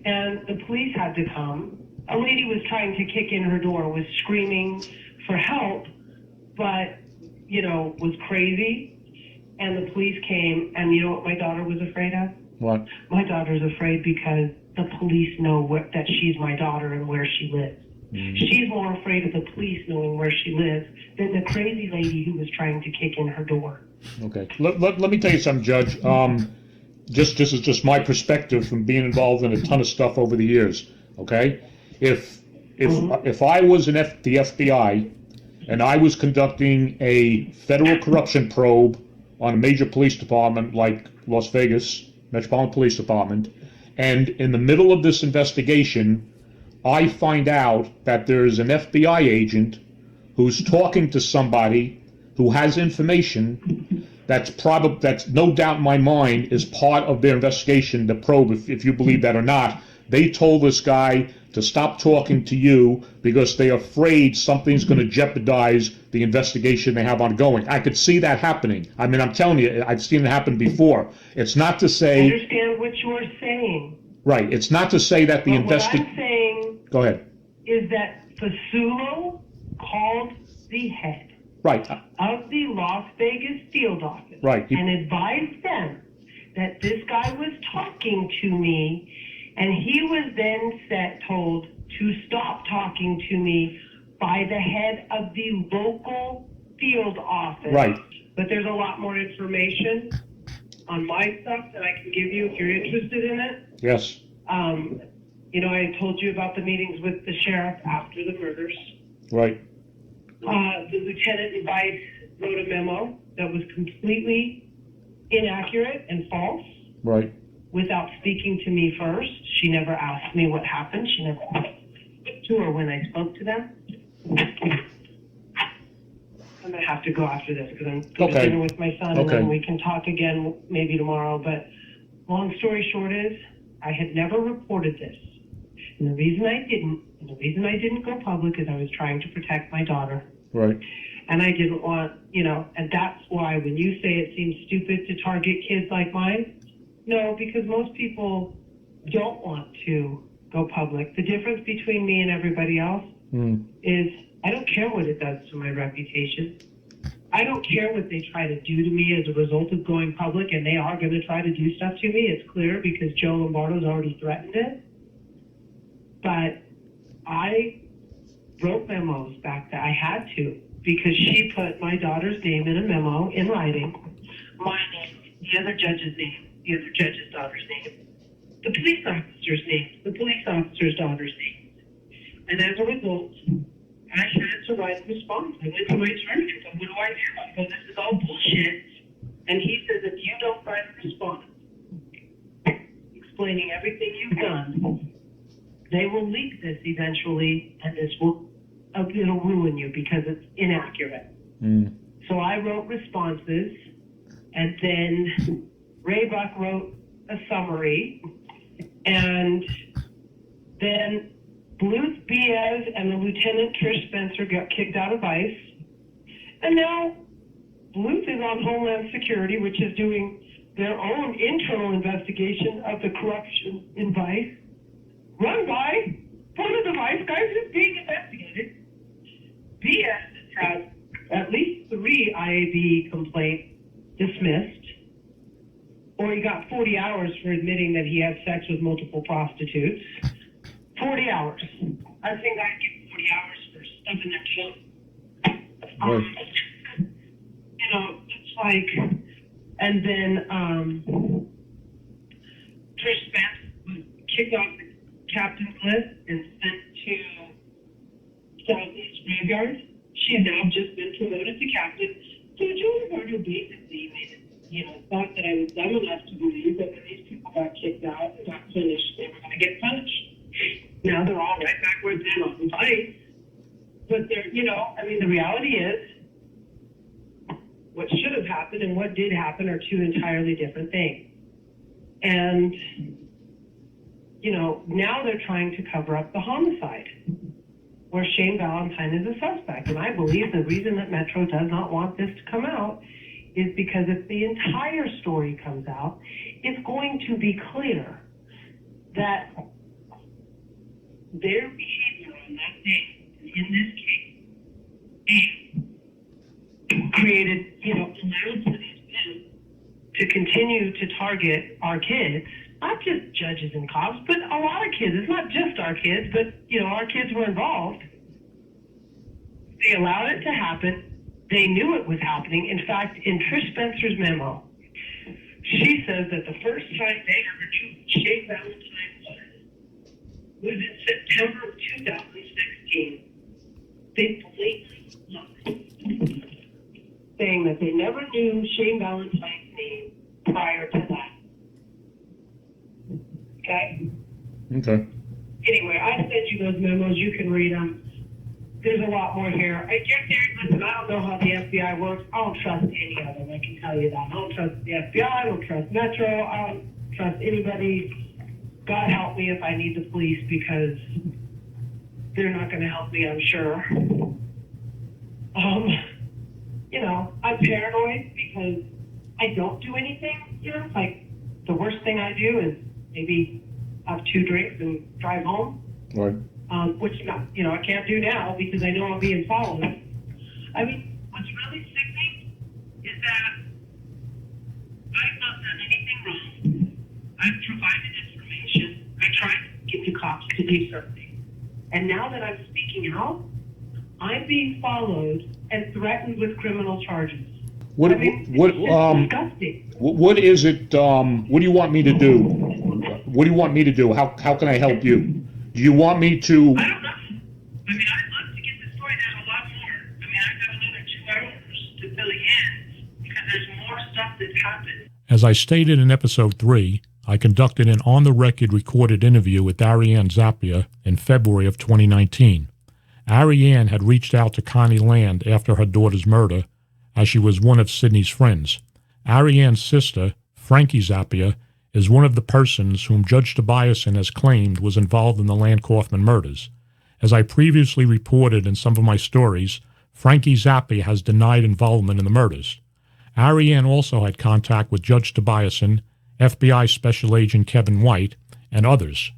[SPEAKER 2] and the police had to come. A lady was trying to kick in her door, was screaming for help, but, was crazy. And the police came, and you know what my daughter was afraid of?
[SPEAKER 3] What?
[SPEAKER 2] My daughter's afraid because the police know that she's my daughter and where she lives. Mm. She's more afraid of the police knowing where she lives than the crazy lady who was trying to kick in her door.
[SPEAKER 3] Okay. Let me tell you something, Judge. This is just my perspective from being involved in a ton of stuff over the years. Okay. If I was the FBI and I was conducting a federal corruption probe on a major police department like Las Vegas Metropolitan Police Department, and in the middle of this investigation, I find out that there's an FBI agent who's talking to somebody who has information that's no doubt in my mind is part of their investigation, the probe, if you believe that or not. They told this guy to stop talking to you because they're afraid something's going to jeopardize the investigation they have ongoing. I could see that happening. I mean, I'm telling you, I've seen it happen before. It's not to say...
[SPEAKER 2] I understand what you're saying.
[SPEAKER 3] Right. It's not to say that the investigation...
[SPEAKER 2] What I'm saying...
[SPEAKER 3] Go ahead.
[SPEAKER 2] ...is that Fasulo called the head
[SPEAKER 3] right.
[SPEAKER 2] of the Las Vegas field office
[SPEAKER 3] right.
[SPEAKER 2] and advised them that this guy was talking to me, and he was then told to stop talking to me by the head of the local field office.
[SPEAKER 3] Right.
[SPEAKER 2] But there's a lot more information on my stuff that I can give you if you're interested in it.
[SPEAKER 3] Yes.
[SPEAKER 2] I told you about the meetings with the sheriff after the murders.
[SPEAKER 3] Right.
[SPEAKER 2] The lieutenant in vice wrote a memo that was completely inaccurate and false.
[SPEAKER 3] Right.
[SPEAKER 2] Without speaking to me first. She never asked me what happened. She never asked to her when I spoke to them. I'm going to have to go after this because I'm going to dinner with my son, and then we can talk again maybe tomorrow. But long story short is, I had never reported this. And the reason I didn't go public is I was trying to protect my daughter.
[SPEAKER 3] Right.
[SPEAKER 2] And I didn't want, and that's why when you say it seems stupid to target kids like mine, no, because most people don't want to go public. The difference between me and everybody else is I don't care what it does to my reputation. I don't care what they try to do to me as a result of going public, and they are going to try to do stuff to me. It's clear because Joe Lombardo's already threatened it. But I wrote memos back that I had to because she put my daughter's name in a memo in writing, my name, the other judge's name, the other judge's daughter's name, the police officer's name, the police officer's daughter's name. And as a result, I had to write a response. I went to my attorney and said, what do I do? I go, this is all bullshit. And he says, if you don't write a response explaining everything you've done, they will leak this eventually, and it'll ruin you because it's inaccurate. Mm. So I wrote responses, and then Ray Buck wrote a summary, and then Bluth Diaz and the Lieutenant Trish Spencer got kicked out of ICE, and now Bluth is on Homeland Security, which is doing their own internal investigation of the corruption in Vice, run by one of the Vice guys who's being investigated. Diaz has at least 3 IAB complaints dismissed, or he got 40 hours for admitting that he had sex with multiple prostitutes. 40 hours. I think I'd give 40 hours for stuff in their children. It's like, and then Trish Spence was kicked off the captain's list and sent to Southeast Graveyard. She's now just been promoted to captain. So Joe Lombardo basically thought that I was dumb enough to believe that when these people got kicked out and got punished, they were going to get punished. Now they're all right back where they're on Vice. But there, the reality is, what should have happened and what did happen are two entirely different things. And, now they're trying to cover up the homicide, where Shane Valentine is a suspect. And I believe the reason that Metro does not want this to come out is because if the entire story comes out, it's going to be clear that their behavior on that day, in this case, created, allowed for these men to continue to target our kids, not just judges and cops, but a lot of kids. It's not just our kids, but, our kids were involved. They allowed it to happen. They knew it was happening. In fact, in Trish Spencer's memo, she says that the first time they ever knew Shane Valentine was in September of 2016. They blatantly looked, saying that they never knew Shane Valentine's name prior to that. Okay?
[SPEAKER 3] Okay.
[SPEAKER 2] Anyway, I sent you those memos. You can read them. There's a lot more here. Listen, I don't know how the FBI works. I don't trust any of them. I can tell you that. I don't trust the FBI. I don't trust Metro. I don't trust anybody. God help me if I need the police, because they're not going to help me, I'm sure. I'm paranoid because I don't do anything. Like the worst thing I do is maybe have 2 drinks and drive home.
[SPEAKER 3] Right.
[SPEAKER 2] Which I can't do now because I know I'm being followed. I mean, what's really sickening is that I've not done anything wrong. I've provided information. I tried to get the cops to do something. And now that I'm speaking out, I'm being followed and threatened with criminal charges. It's disgusting.
[SPEAKER 3] What is it? What do you want me to do? What do you want me to do? How can I help you? Do you want me to?
[SPEAKER 2] I don't know. I'd love to get the story down a lot more. I've got another 2 hours to fill in because there's more stuff that's happened.
[SPEAKER 1] As I stated in episode 3, I conducted an on-the-record recorded interview with Ariane Zappia in February of 2019. Ariane had reached out to Connie Land after her daughter's murder, as she was one of Sydney's friends. Ariane's sister, Frankie Zappia, is one of the persons whom Judge Tobiasson has claimed was involved in the Land-Kaufman murders. As I previously reported in some of my stories, Frankie Zappia has denied involvement in the murders. Ariane also had contact with Judge Tobiasson, FBI Special Agent Kevin White, and others.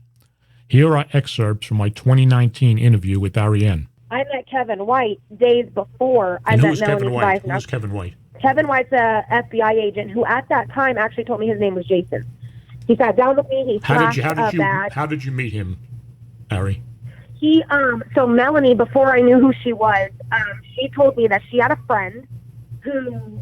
[SPEAKER 1] Here are excerpts from my 2019 interview with Ariane.
[SPEAKER 4] I met Kevin White days before I met Melanie Tobiasson.
[SPEAKER 1] Who was Kevin White?
[SPEAKER 4] Kevin White's a FBI agent who at that time actually told me his name was Jason. He sat down with me. He flashed a badge.
[SPEAKER 1] How did you meet him, Ari?
[SPEAKER 4] So Melanie, before I knew who she was, she told me that she had a friend who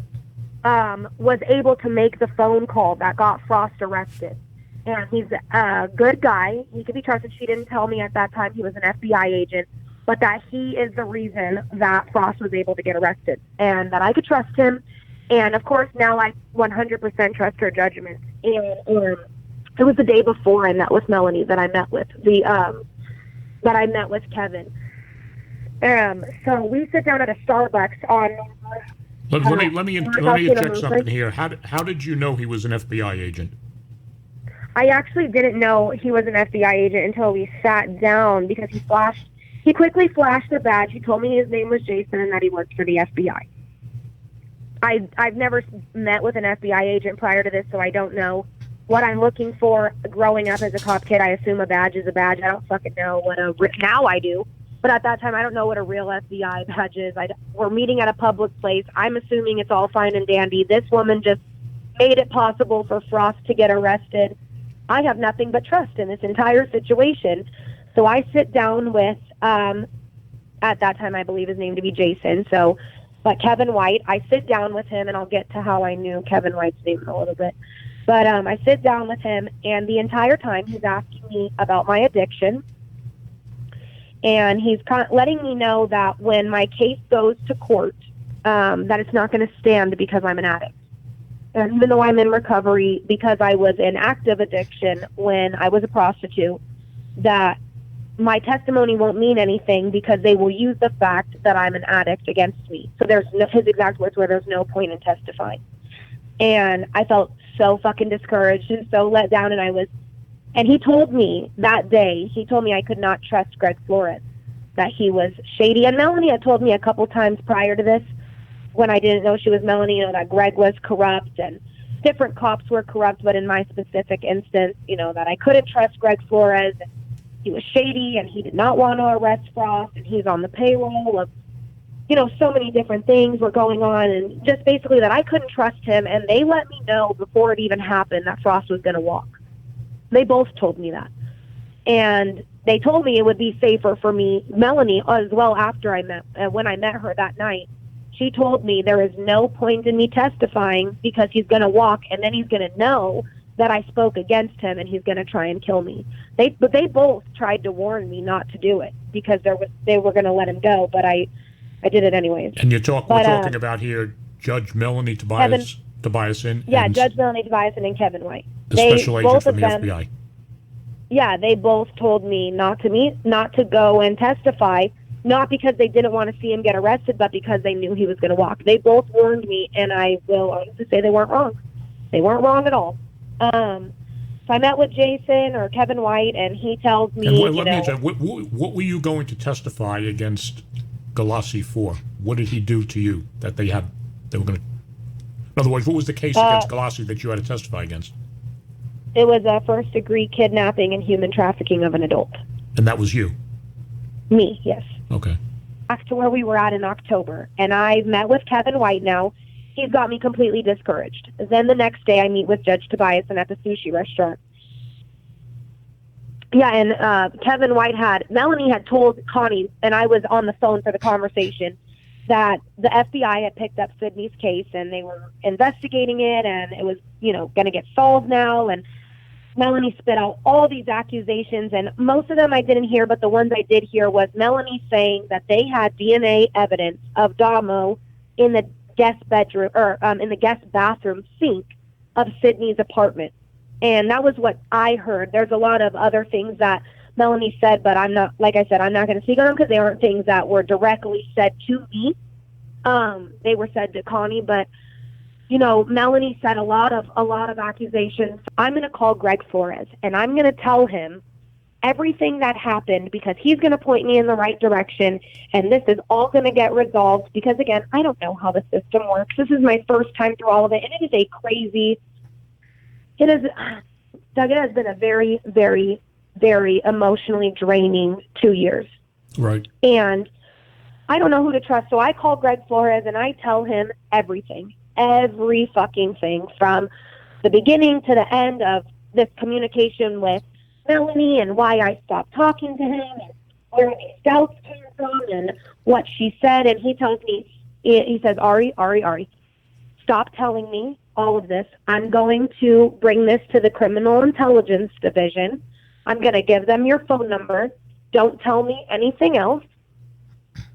[SPEAKER 4] was able to make the phone call that got Frost arrested. And he's a good guy. He could be trusted. She didn't tell me at that time he was an FBI agent, but that he is the reason that Frost was able to get arrested and that I could trust him. And, of course, now I 100% trust her judgment. And it was the day before I met with Melanie that I met with Kevin. So we sit down at a Starbucks on.
[SPEAKER 1] Let me interject something here. How did you know he was an FBI agent?
[SPEAKER 4] I actually didn't know he was an FBI agent until we sat down because he quickly flashed a badge. He told me his name was Jason and that he worked for the FBI. I've never met with an FBI agent prior to this, so I don't know what I'm looking for. Growing up as a cop kid, I assume a badge is a badge. I don't fucking know now I do. But at that time, I don't know what a real FBI badge is. We're meeting at a public place. I'm assuming it's all fine and dandy. This woman just made it possible for Frost to get arrested. I have nothing but trust in this entire situation. So I sit down with, at that time, I believe his name to be Jason. But Kevin White, I sit down with him, and I'll get to how I knew Kevin White's name in a little bit. But I sit down with him, and the entire time he's asking me about my addiction. And he's letting me know that when my case goes to court, that it's not going to stand because I'm an addict. And even though I'm in recovery because I was in active addiction when I was a prostitute, that my testimony won't mean anything because they will use the fact that I'm an addict against me. So there's no, his exact words were, there's no point in testifying. And I felt so fucking discouraged and so let down. And he told me that day, he told me I could not trust Greg Flores, that he was shady. And Melanie had told me a couple times prior to this, when I didn't know she was Melanie, that Greg was corrupt and different cops were corrupt, but in my specific instance, that I couldn't trust Greg Flores. He was shady and he did not want to arrest Frost, and he's on the payroll of, so many different things were going on, and just basically that I couldn't trust him. And they let me know before it even happened that Frost was going to walk. They both told me that. And they told me it would be safer for me, Melanie, as well, after when I met her that night. She told me there is no point in me testifying because he's going to walk, and then he's going to know that I spoke against him and he's going to try and kill me. But they both tried to warn me not to do it because they were going to let him go, but I did it anyways.
[SPEAKER 1] And we're talking about here Judge Melanie Tobiasson.
[SPEAKER 4] Yeah, Judge Melanie Tobiasson and Kevin White.
[SPEAKER 1] The special agent from the FBI.
[SPEAKER 4] Yeah, they both told me not to go and testify, not because they didn't want to see him get arrested, but because they knew he was going to walk. They both warned me, and I will honestly say they weren't wrong. They weren't wrong at all. So I met with Jason or Kevin White, and he tells me,
[SPEAKER 1] what were you going to testify against Galassi for? What did he do to you that they were going to? In other words, what was the case against Galassi that you had to testify against?
[SPEAKER 4] It was a first-degree kidnapping and human trafficking of an adult.
[SPEAKER 1] And that was you?
[SPEAKER 4] Me, yes.
[SPEAKER 1] Okay.
[SPEAKER 4] Back to where we were at in October, and I met with Kevin White now. He's got me completely discouraged. Then the next day, I meet with Judge Tobiasson at the sushi restaurant. Yeah, and Kevin White Melanie had told Connie, and I was on the phone for the conversation, that the FBI had picked up Sydney's case, and they were investigating it, and it was, going to get solved now, and Melanie spit out all these accusations, and most of them I didn't hear, but the ones I did hear was Melanie saying that they had DNA evidence of Damo in the guest bedroom, or in the guest bathroom sink of Sydney's apartment. And that was what I heard. There's a lot of other things that Melanie said, but I'm not going to speak on them because they aren't things that were directly said to me. They were said to Connie, but Melanie said a lot of accusations. I'm going to call Greg Flores, and I'm going to tell him everything that happened because he's going to point me in the right direction, and this is all going to get resolved because, again, I don't know how the system works. This is my first time through all of it, and it has been a very, very, very emotionally draining 2 years.
[SPEAKER 1] Right.
[SPEAKER 4] And I don't know who to trust, so I call Greg Flores, and I tell him everything. Every fucking thing from the beginning to the end of this communication with Melanie and why I stopped talking to him and where these doubts came from and what she said. And he tells me, he says, Ari, stop telling me all of this. I'm going to bring this to the Criminal Intelligence Division. I'm going to give them your phone number. Don't tell me anything else.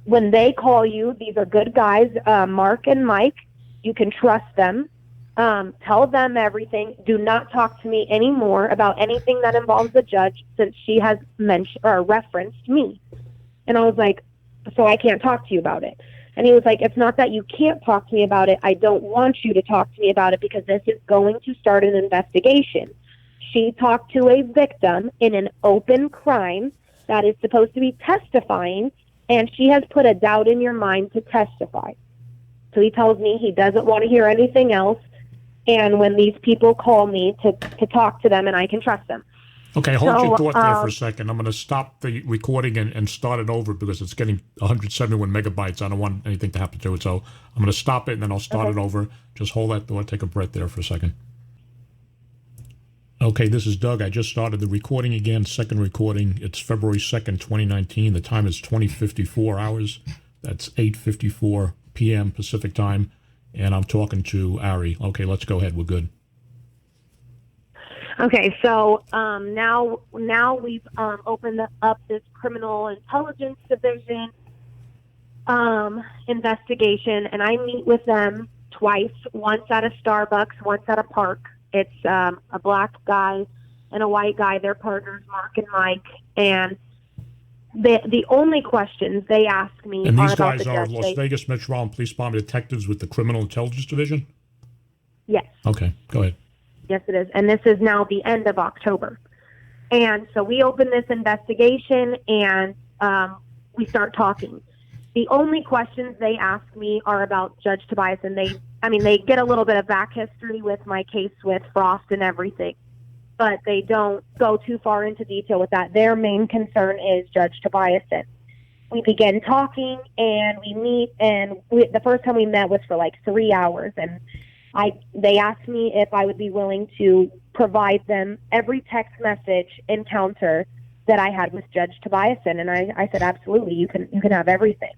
[SPEAKER 4] When they call you, these are good guys, Mark and Mike. You can trust them. Tell them everything. Do not talk to me anymore about anything that involves the judge since she has mentioned or referenced me. And I was like, so I can't talk to you about it. And he was like, it's not that you can't talk to me about it. I don't want you to talk to me about it because this is going to start an investigation. She talked to a victim in an open crime that is supposed to be testifying, and she has put a doubt in your mind to testify. So he tells me he doesn't want to hear anything else, and when these people call me to talk to them, and I can trust them.
[SPEAKER 1] Okay, hold your thought there for a second. I'm going to stop the recording and start it over because it's getting 171 megabytes. I don't want anything to happen to it, so I'm going to stop it, and then I'll start it over. Just hold that thought. Take a breath there for a second. Okay, this is Doug. I just started the recording again, second recording. It's February 2nd, 2019. The time is 20:54 hours. That's 8:54 p.m. Pacific time, and I'm talking to Ari. Okay, let's go ahead. We're good.
[SPEAKER 4] Okay, so now we've opened up this Criminal Intelligence Division investigation, and I meet with them twice, once at a Starbucks, once at a park. It's a black guy and a white guy. They're partners, Mark and Mike, and The only questions they ask me
[SPEAKER 1] And
[SPEAKER 4] are
[SPEAKER 1] these
[SPEAKER 4] about
[SPEAKER 1] guys
[SPEAKER 4] the
[SPEAKER 1] are
[SPEAKER 4] judge.
[SPEAKER 1] Las Vegas Metropolitan Police Department detectives with the Criminal Intelligence Division?
[SPEAKER 4] Yes.
[SPEAKER 1] Okay, go ahead.
[SPEAKER 4] Yes, it is. And this is now the end of October. And so we open this investigation and we start talking. The only questions they ask me are about Judge Tobiasson. They get a little bit of back history with my case with Frost and everything, but they don't go too far into detail with that. Their main concern is Judge Tobiasson. We begin talking and we meet, and the first time we met was for like 3 hours, and they asked me if I would be willing to provide them every text message encounter that I had with Judge Tobiasson, and I said absolutely, you can have everything.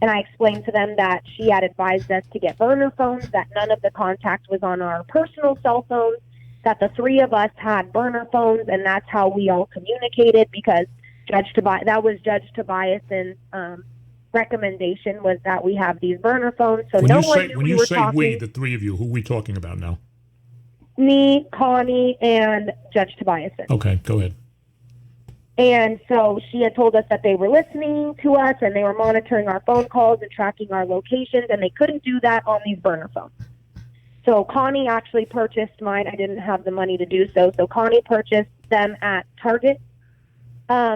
[SPEAKER 4] And I explained to them that she had advised us to get burner phones, that none of the contact was on our personal cell phones, that the three of us had burner phones, and that's how we all communicated, because that was Judge Tobiasson's recommendation, was that we have these burner phones. So
[SPEAKER 1] when you say we, the three of you, who are we talking about now?
[SPEAKER 4] Me, Connie, and Judge Tobiasson.
[SPEAKER 1] Okay, go ahead.
[SPEAKER 4] And so she had told us that they were listening to us and they were monitoring our phone calls and tracking our locations, and they couldn't do that on these burner phones. So Connie actually purchased mine. I didn't have the money to do so. So Connie purchased them at Target,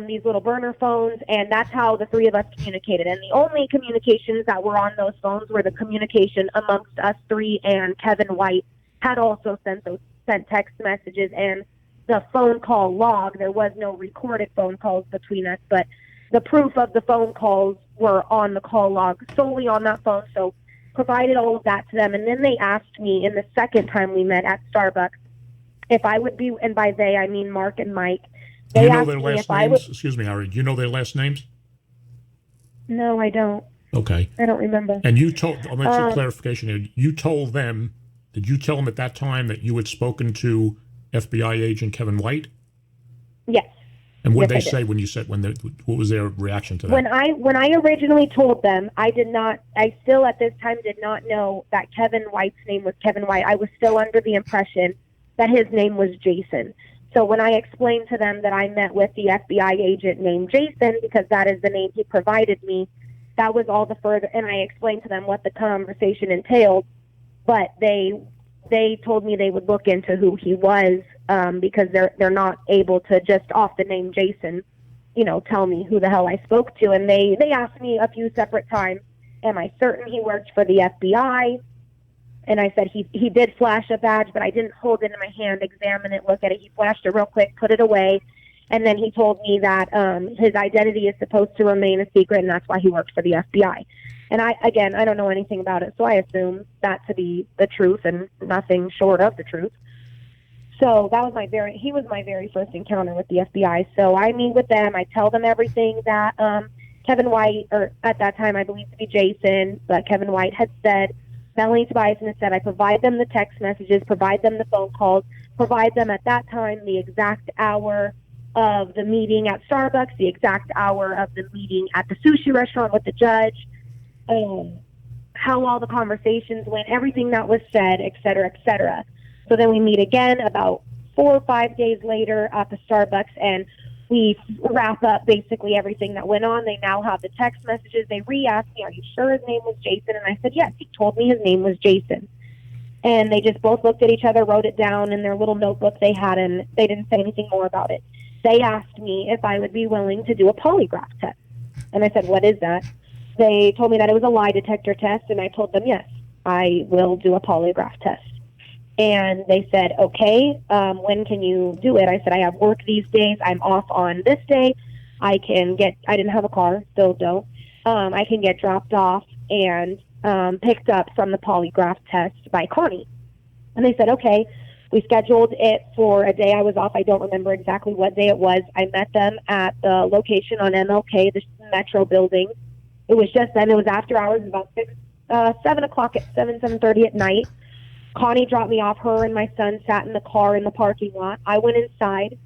[SPEAKER 4] these little burner phones, and that's how the three of us communicated. And the only communications that were on those phones were the communication amongst us three, and Kevin White had also sent text messages and the phone call log. There was no recorded phone calls between us, but the proof of the phone calls were on the call log, solely on that phone. So provided all of that to them. And then they asked me in the second time we met at Starbucks if I would be, and by they I mean Mark and Mike.
[SPEAKER 1] Do you know their last names? Excuse me, Harry. Do you know their last names?
[SPEAKER 4] No, I don't.
[SPEAKER 1] Okay.
[SPEAKER 4] I don't remember.
[SPEAKER 1] And you told, I'll make some clarification here. You told them, did you tell them at that time that you had spoken to FBI agent Kevin White?
[SPEAKER 4] Yes.
[SPEAKER 1] And what did they say when you said, what was their reaction to that?
[SPEAKER 4] When I originally told them, I still at this time did not know that Kevin White's name was Kevin White. I was still under the impression that his name was Jason. So when I explained to them that I met with the FBI agent named Jason, because that is the name he provided me, that was all the further, and I explained to them what the conversation entailed, but they told me they would look into who he was, because they're not able to just off the name Jason, tell me who the hell I spoke to. And they asked me a few separate times, am I certain he worked for the FBI? And I said he did flash a badge, but I didn't hold it in my hand, examine it, look at it. He flashed it real quick, put it away, and then he told me that his identity is supposed to remain a secret, and that's why he worked for the FBI. And I don't know anything about it, so I assume that to be the truth and nothing short of the truth. So that was he was my very first encounter with the FBI. So I meet with them, I tell them everything that Kevin White, or at that time I believe to be Jason, but Kevin White had said. Melanie Tobiasson had said I provide them the text messages, provide them the phone calls, provide them at that time the exact hour of the meeting at Starbucks, the exact hour of the meeting at the sushi restaurant with the judge, how all the conversations went, everything that was said, et cetera, et cetera. So then we meet again about 4 or 5 days later at the Starbucks, and we wrap up basically everything that went on. They now have the text messages. They re-asked me, are you sure his name was Jason? And I said, yes, he told me his name was Jason. And they just both looked at each other, wrote it down in their little notebook they had, and they didn't say anything more about it. They asked me if I would be willing to do a polygraph test. And I said, what is that? They told me that it was a lie detector test, and I told them, yes, I will do a polygraph test. And they said, okay, when can you do it? I said, I have work these days. I'm off on this day. I didn't have a car, still don't. I can get dropped off and picked up from the polygraph test by Connie. And they said, okay. We scheduled it for a day I was off. I don't remember exactly what day it was. I met them at the location on MLK, the Metro building. It was just then. It was after hours, about 7 o'clock at 7:30 at night. Connie dropped me off. Her and my son sat in the car in the parking lot. I went inside,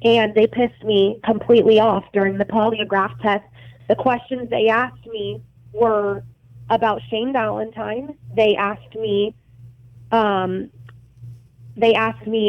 [SPEAKER 4] and they pissed me completely off during the polygraph test. The questions they asked me were about Shane Valentine. They asked me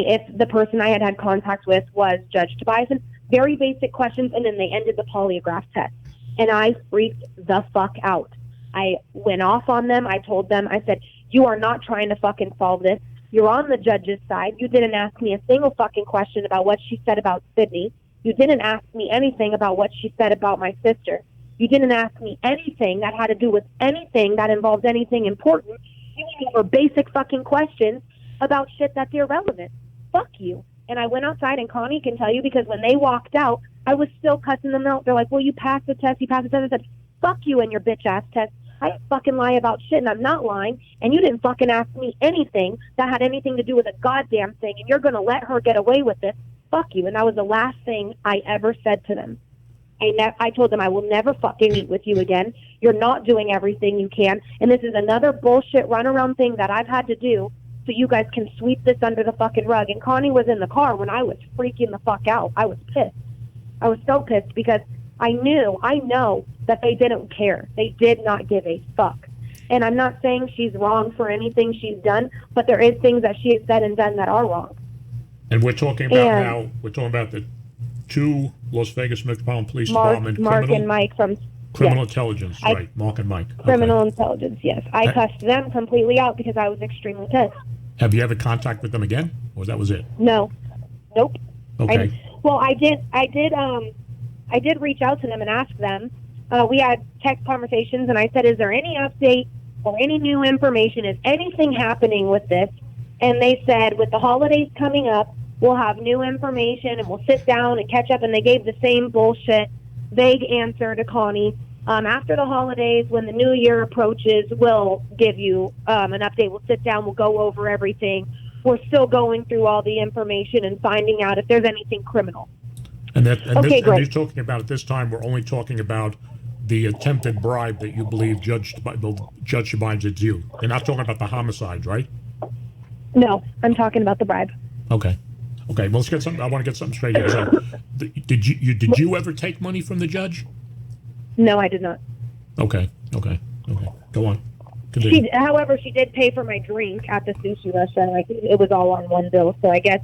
[SPEAKER 4] if the person I had contact with was Judge Tobiasson. very basic questions, and then they ended the polygraph test. And I freaked the fuck out. I went off on them. I told them, I said, you are not trying to fucking solve this. You're on the judge's side. You didn't ask me a single fucking question about what she said about Sydney. You didn't ask me anything about what she said about my sister. You didn't ask me anything that had to do with anything that involved anything important. You went over basic fucking questions about shit that's irrelevant. Fuck you. And I went outside, and Connie can tell you, because when they walked out, I was still cussing them out. They're like, well, you passed the test, you passed the test. I said, fuck you and your bitch-ass test. I didn't fucking lie about shit, and I'm not lying, and you didn't fucking ask me anything that had anything to do with a goddamn thing, and you're going to let her get away with this. Fuck you. And that was the last thing I ever said to them. I told them I will never fucking meet with you again. You're not doing everything you can, and this is another bullshit runaround thing that I've had to do so you guys can sweep this under the fucking rug. And Connie was in the car when I was freaking the fuck out. I was pissed. I was so pissed because I know that they didn't care. They did not give a fuck. And I'm not saying she's wrong for anything she's done, but there is things that she has said and done that are wrong.
[SPEAKER 1] And we're talking about the two Las Vegas Metropolitan Police Department
[SPEAKER 4] Mark and Mike from
[SPEAKER 1] criminal intelligence, right? Mark and Mike.
[SPEAKER 4] Criminal intelligence, yes. I cussed them completely out because I was extremely pissed.
[SPEAKER 1] Have you ever contact with them again, or that was it?
[SPEAKER 4] No, nope.
[SPEAKER 1] Okay.
[SPEAKER 4] I did reach out to them and ask them. We had text conversations, and I said, is there any update or any new information? Is anything happening with this? And they said, with the holidays coming up, we'll have new information, and we'll sit down and catch up. And they gave the same bullshit, vague answer to Connie. After the holidays, when the new year approaches, we'll give you an update. We'll sit down. We'll go over everything. We're still going through all the information and finding out if there's anything criminal.
[SPEAKER 1] And you're talking about, at this time, we're only talking about the attempted bribe that you believe Judge Tobiasson did to you. You're not talking about the homicide, right?
[SPEAKER 4] No, I'm talking about the bribe.
[SPEAKER 1] Okay. Well, let's get something. I want to get something straight here. So, did you ever take money from the judge?
[SPEAKER 4] No, I did not.
[SPEAKER 1] Okay. Go on.
[SPEAKER 4] However, she did pay for my drink at the sushi restaurant. Like, it was all on one bill, so I guess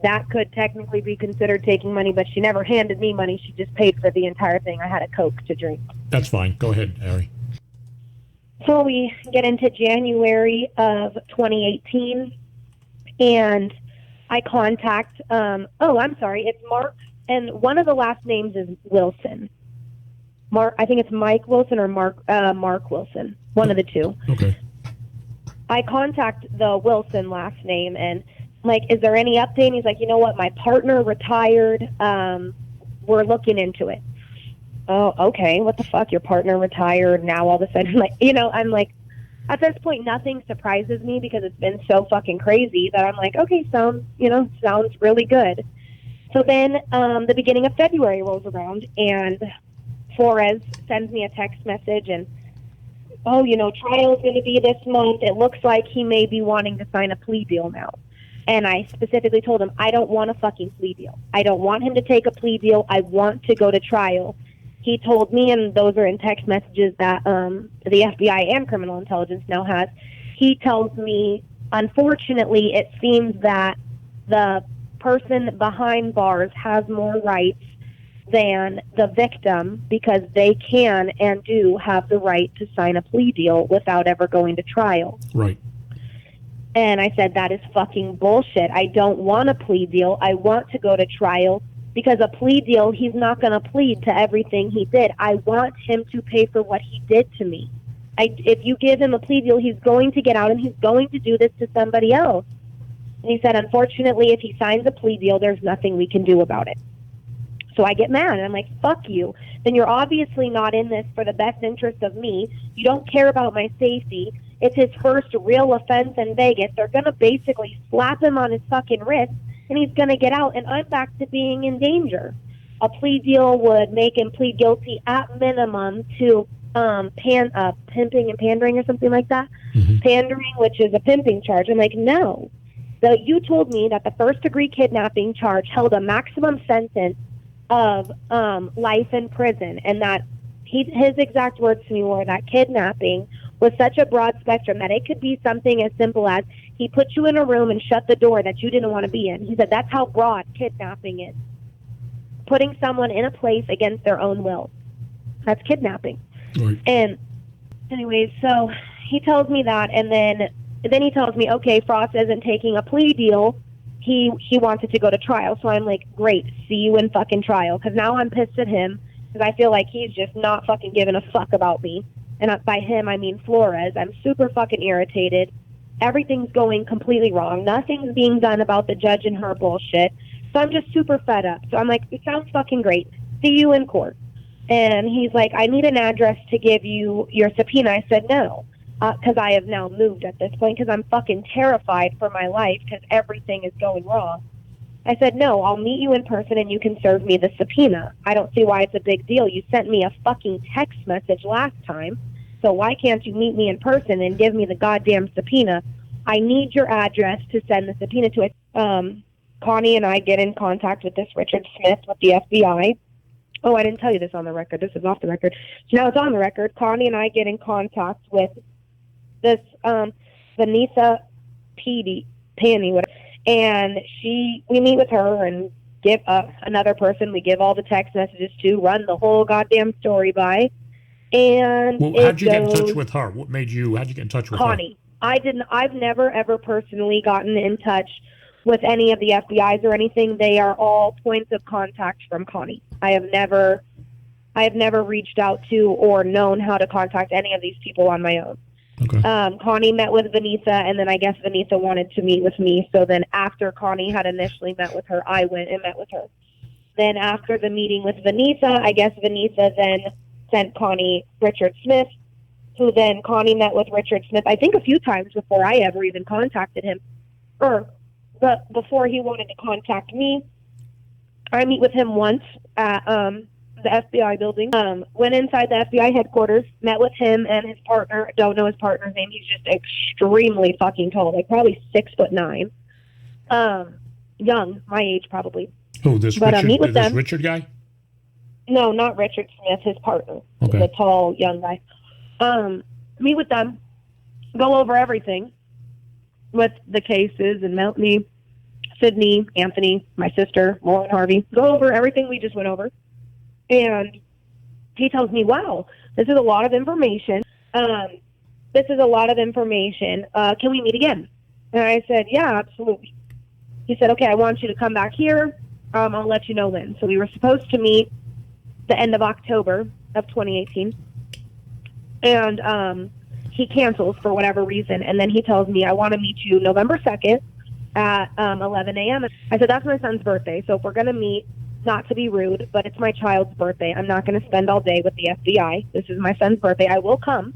[SPEAKER 4] that could technically be considered taking money, but she never handed me money. She just paid for the entire thing. I had a Coke to drink.
[SPEAKER 1] That's fine. Go ahead, Harry.
[SPEAKER 4] So we get into January of 2018, and I contact, it's Mark, and one of the last names is Wilson. I think it's Mike Wilson or Mark Wilson, one of the two.
[SPEAKER 1] Okay.
[SPEAKER 4] I contact the Wilson last name, and I'm like, is there any update? And he's like, you know what, my partner retired. We're looking into it. Oh, okay. What the fuck? Your partner retired. Now all of a sudden, I'm like, at this point, nothing surprises me because it's been so fucking crazy that I'm like, okay, sounds really good. So then the beginning of February rolls around, and Flores sends me a text message, and, trial's going to be this month. It looks like he may be wanting to sign a plea deal now. And I specifically told him, I don't want a fucking plea deal. I don't want him to take a plea deal. I want to go to trial. He told me, and those are in text messages that the FBI and criminal intelligence now has, he tells me, unfortunately, it seems that the person behind bars has more rights than the victim because they can and do have the right to sign a plea deal without ever going to trial.
[SPEAKER 1] Right.
[SPEAKER 4] And I said, that is fucking bullshit. I don't want a plea deal. I want to go to trial because a plea deal, he's not going to plead to everything he did. I want him to pay for what he did to me. If you give him a plea deal, he's going to get out and he's going to do this to somebody else. And he said, unfortunately, if he signs a plea deal, there's nothing we can do about it. So I get mad, and I'm like, fuck you. Then you're obviously not in this for the best interest of me. You don't care about my safety. It's his first real offense in Vegas. They're going to basically slap him on his fucking wrist, and he's going to get out, and I'm back to being in danger. A plea deal would make him plead guilty at minimum to pimping and pandering or something like that. Mm-hmm. Pandering, which is a pimping charge. I'm like, no. So you told me that the first-degree kidnapping charge held a maximum sentence of life in prison, and that his exact words to me were that kidnapping was such a broad spectrum that it could be something as simple as he put you in a room and shut the door that you didn't want to be in. He said that's how broad kidnapping is. putting someone in a place against their own will. That's kidnapping.
[SPEAKER 1] Right.
[SPEAKER 4] And anyways, so he tells me that, and then he tells me, okay, Frost isn't taking a plea deal. He wanted to go to trial. So I'm like, great, see you in fucking trial. Because now I'm pissed at him because I feel like he's just not fucking giving a fuck about me. And by him, I mean Flores. I'm super fucking irritated. Everything's going completely wrong. Nothing's being done about the judge and her bullshit. So I'm just super fed up. So I'm like, it sounds fucking great. See you in court. And he's like, I need an address to give you your subpoena. I said, no, because I have now moved at this point because I'm fucking terrified for my life because everything is going wrong. I said, no, I'll meet you in person and you can serve me the subpoena. I don't see why it's a big deal. You sent me a fucking text message last time, so why can't you meet me in person and give me the goddamn subpoena? I need your address to send the subpoena to it. Connie and I get in contact with this Richard Smith with the FBI. Oh, I didn't tell you this on the record. This is off the record. So now it's on the record. Connie and I get in contact with this Vanessa Panny, whatever. And we meet with her and give another person we give all the text messages to, run the whole goddamn story by. And
[SPEAKER 1] how'd you get in touch with her? How'd you get in touch with
[SPEAKER 4] Connie? I've never ever personally gotten in touch with any of the FBI's or anything. They are all points of contact from Connie. I have never reached out to or known how to contact any of these people on my own.
[SPEAKER 1] Okay.
[SPEAKER 4] Connie met with Vanessa, and then I guess Vanessa wanted to meet with me. So then after Connie had initially met with her, I went and met with her. Then after the meeting with Vanessa, I guess Vanessa then sent Connie Richard Smith, who then Connie met with Richard Smith, I think a few times before I ever even contacted him. But before he wanted to contact me, I meet with him once at the FBI building. Went inside the FBI headquarters, met with him and his partner. Don't know his partner's name. He's just extremely fucking tall, like probably 6'9". Young, my age probably.
[SPEAKER 1] Who, this Richard guy?
[SPEAKER 4] No, not Richard Smith, his partner.
[SPEAKER 1] Okay.
[SPEAKER 4] The tall, young guy. Meet with them, go over everything with the cases, and Melanie, Sydney, Anthony, my sister, Lauren Harvey, go over everything we just went over. And he tells me, wow, this is a lot of information. Can we meet again? And I said, yeah, absolutely. He said, okay, I want you to come back here. I'll let you know when. So we were supposed to meet the end of October of 2018. And he cancels for whatever reason. And then he tells me, I want to meet you November 2nd at 11 a.m. I said, that's my son's birthday. So if we're going to meet, not to be rude, but it's my child's birthday. I'm not going to spend all day with the FBI. This is my son's birthday. I will come,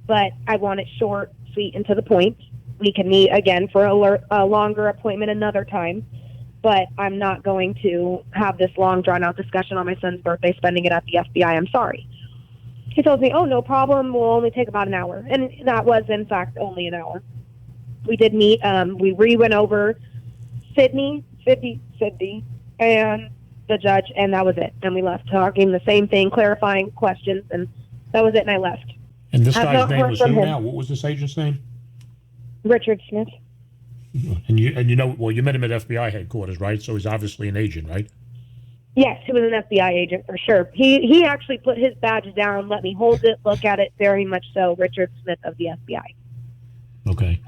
[SPEAKER 4] but I want it short, sweet, and to the point. We can meet again for a longer appointment another time, but I'm not going to have this long, drawn-out discussion on my son's birthday, spending it at the FBI. I'm sorry. He told me, oh, no problem. We'll only take about an hour. And that was, in fact, only an hour. We did meet. We went over Sydney, and the judge, and that was it. And we left talking the same thing, clarifying questions, and that was it, and I left.
[SPEAKER 1] And this guy's name was who now? What was this agent's name?
[SPEAKER 4] Richard Smith.
[SPEAKER 1] And you met him at FBI headquarters, right? So he's obviously an agent, right?
[SPEAKER 4] Yes, he was an FBI agent for sure. He actually put his badge down, let me hold it, look at it, very much so. Richard Smith of the FBI.
[SPEAKER 1] Okay.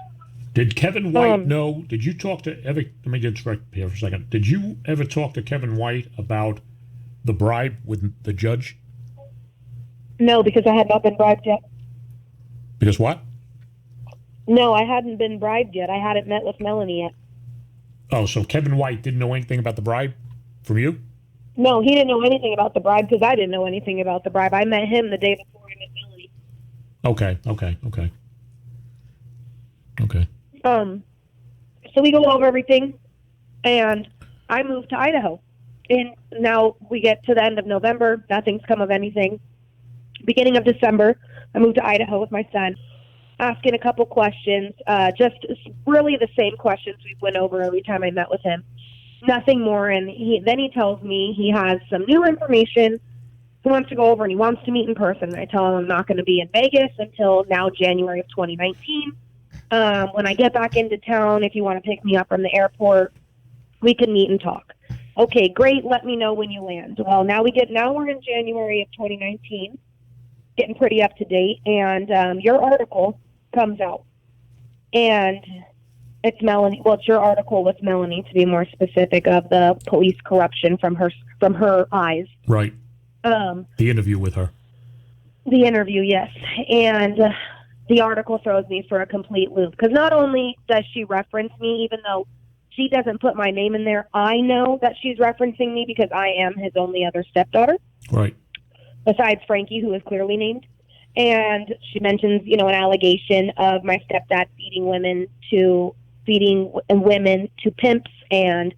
[SPEAKER 1] Did Kevin White know? Did you talk to let me get straight here for a second. Did you ever talk to Kevin White about the bribe with the judge?
[SPEAKER 4] No, because I had not been bribed yet.
[SPEAKER 1] Because what?
[SPEAKER 4] No, I hadn't been bribed yet. I hadn't met with Melanie yet.
[SPEAKER 1] Oh, so Kevin White didn't know anything about the bribe from you?
[SPEAKER 4] No, he didn't know anything about the bribe because I didn't know anything about the bribe. I met him the day before I met Melanie. Okay.
[SPEAKER 1] So
[SPEAKER 4] we go over everything, and I moved to Idaho. And now we get to the end of November. Nothing's come of anything. Beginning of December, I moved to Idaho with my son, asking a couple questions, just really the same questions we went over every time I met with him. Nothing more. And then he tells me he has some new information he wants to go over, and he wants to meet in person. And I tell him I'm not going to be in Vegas until now January of 2019. When I get back into town, if you want to pick me up from the airport, we can meet and talk. Okay, great. Let me know when you land. Well, now we're in January of 2019, getting pretty up to date, and your article comes out, and it's Melanie. Well, it's your article with Melanie, to be more specific, of the police corruption from her eyes.
[SPEAKER 1] Right.
[SPEAKER 4] The
[SPEAKER 1] interview with her.
[SPEAKER 4] The interview, yes, and the article throws me for a complete loop, because not only does she reference me, even though she doesn't put my name in there, I know that she's referencing me because I am his only other stepdaughter.
[SPEAKER 1] Right.
[SPEAKER 4] Besides Frankie, who is clearly named. And she mentions, an allegation of my stepdad feeding women to pimps, and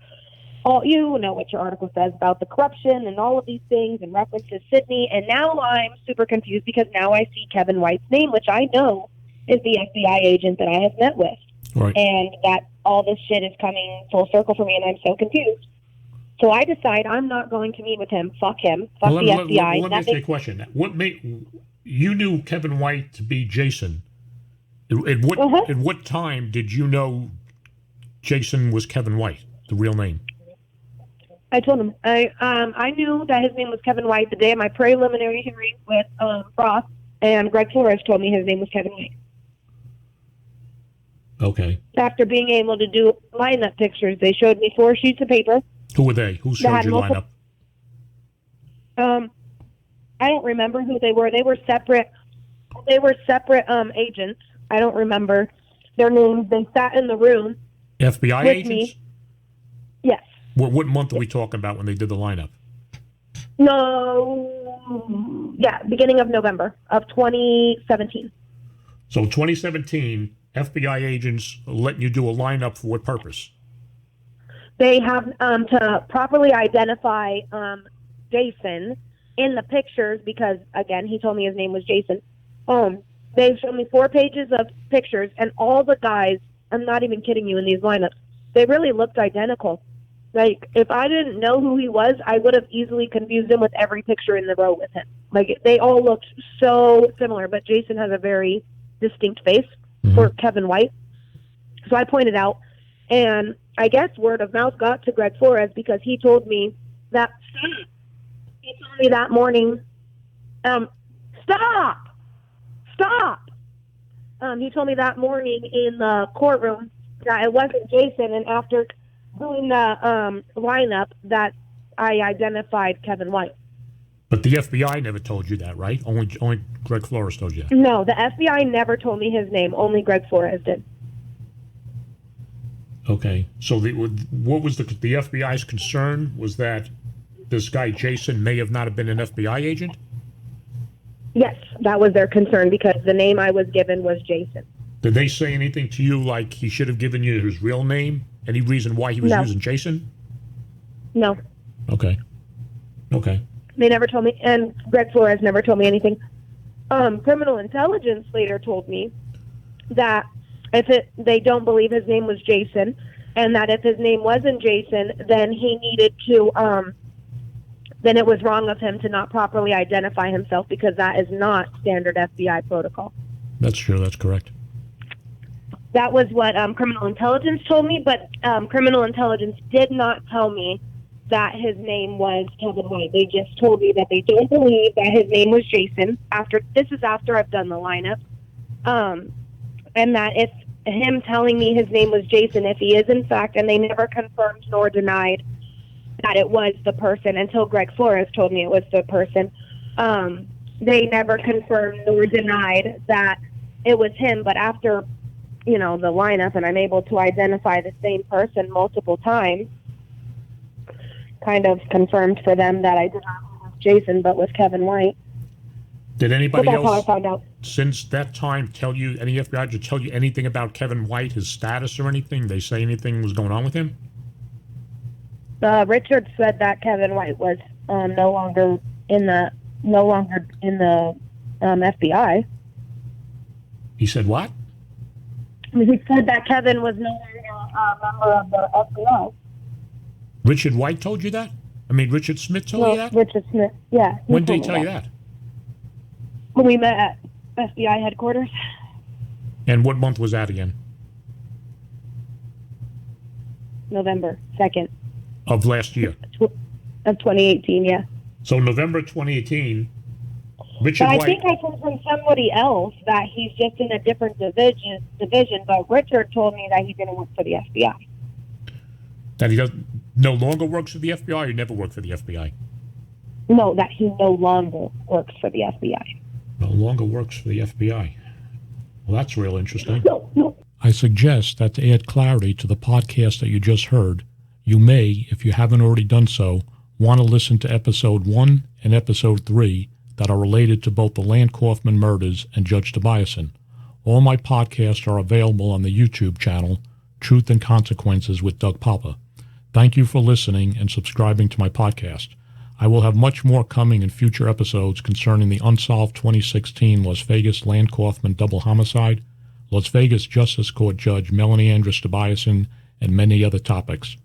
[SPEAKER 4] all, what your article says about the corruption and all of these things, and references Sydney. And now I'm super confused because now I see Kevin White's name, which I know is the FBI agent that I have met with.
[SPEAKER 1] Right.
[SPEAKER 4] And that all this shit is coming full circle for me, and I'm so confused. So I decide I'm not going to meet with him. Fuck him. Fuck the FBI.
[SPEAKER 1] Let me ask you a question. What made you knew Kevin White to be Jason? At what time did you know Jason was Kevin White, the real name?
[SPEAKER 4] I told him. I knew that his name was Kevin White the day of my preliminary hearing with Frost, and Greg Flores told me his name was Kevin White.
[SPEAKER 1] Okay.
[SPEAKER 4] After being able to do lineup pictures, they showed me 4 sheets of paper.
[SPEAKER 1] Who were they? Who showed your lineup?
[SPEAKER 4] I don't remember who they were. They were separate. Agents. I don't remember their names. They sat in the room.
[SPEAKER 1] FBI
[SPEAKER 4] with
[SPEAKER 1] agents?
[SPEAKER 4] Me. Yes.
[SPEAKER 1] What month are we talking about when they did the lineup?
[SPEAKER 4] No. Yeah, beginning of November of 2017.
[SPEAKER 1] So 2017, FBI agents letting you do a lineup for what purpose?
[SPEAKER 4] They have to properly identify Jason in the pictures, because, again, he told me his name was Jason. They showed me 4 pages of pictures, and all the guys, I'm not even kidding you, in these lineups, they really looked identical. Like, if I didn't know who he was, I would have easily confused him with every picture in the row with him. Like, they all looked so similar, but Jason has a very distinct face for Kevin White. So I pointed out, and I guess word of mouth got to Greg Flores, because he told me that morning, stop! He told me that morning in the courtroom that it wasn't Jason, and after doing the lineup that I identified Kevin White.
[SPEAKER 1] But the FBI never told you that, right? Only Greg Flores told you that.
[SPEAKER 4] No, the FBI never told me his name. Only Greg Flores did.
[SPEAKER 1] Okay. So what was the FBI's concern? Was that this guy Jason may have not have been an FBI agent?
[SPEAKER 4] Yes, that was their concern, because the name I was given was Jason.
[SPEAKER 1] Did they say anything to you like he should have given you his real name? Any reason why he was using Jason?
[SPEAKER 4] No.
[SPEAKER 1] Okay.
[SPEAKER 4] They never told me, and Greg Flores never told me anything. Criminal intelligence later told me that they don't believe his name was Jason, and that if his name wasn't Jason, then he needed to, then it was wrong of him to not properly identify himself, because that is not standard FBI protocol.
[SPEAKER 1] That's true. That's correct.
[SPEAKER 4] That was what criminal intelligence told me, but criminal intelligence did not tell me that his name was Kevin White. They just told me that they don't believe that his name was Jason. This is after I've done the lineup, and that if him telling me his name was Jason, if he is in fact, and they never confirmed nor denied that it was the person until Greg Flores told me it was the person. They never confirmed nor denied that it was him, but after the lineup, and I'm able to identify the same person multiple times, kind of confirmed for them that I did not was Jason, but was Kevin White.
[SPEAKER 1] Did anybody
[SPEAKER 4] that's
[SPEAKER 1] else
[SPEAKER 4] how I found out.
[SPEAKER 1] Since that time any FBI to tell you anything about Kevin White, his status or anything? They say anything was going on with him?
[SPEAKER 4] Richard said that Kevin White was no longer in the FBI.
[SPEAKER 1] He said what?
[SPEAKER 4] He said that Kevin was no longer a member of the FBI.
[SPEAKER 1] Richard White told you that? I mean, Richard Smith told you that?
[SPEAKER 4] Richard Smith, yeah.
[SPEAKER 1] When did he tell you that?
[SPEAKER 4] When we met at FBI headquarters.
[SPEAKER 1] And what month was that again?
[SPEAKER 4] November 2nd.
[SPEAKER 1] of last year.
[SPEAKER 4] Of 2018, yeah.
[SPEAKER 1] So November 2018, Richard
[SPEAKER 4] But I
[SPEAKER 1] White.
[SPEAKER 4] think I heard from somebody else that he's just in a different division. But Richard told me that he didn't work for the FBI.
[SPEAKER 1] That he no longer works for the FBI, or he never worked for the FBI?
[SPEAKER 4] No, that he no longer works for the FBI.
[SPEAKER 1] No longer works for the FBI. Well, that's real interesting.
[SPEAKER 4] No.
[SPEAKER 1] I suggest that to add clarity to the podcast that you just heard, you may, if you haven't already done so, want to listen to episode 1 and episode 3 that are related to both the Land Kaufman murders and Judge Tobiasson. All my podcasts are available on the YouTube channel, Truth and Consequences with Doug Poppa. Thank you for listening and subscribing to my podcast. I will have much more coming in future episodes concerning the unsolved 2016 Las Vegas Land Kaufman double homicide, Las Vegas Justice Court Judge Melanie Andress-Tobiasson, and many other topics.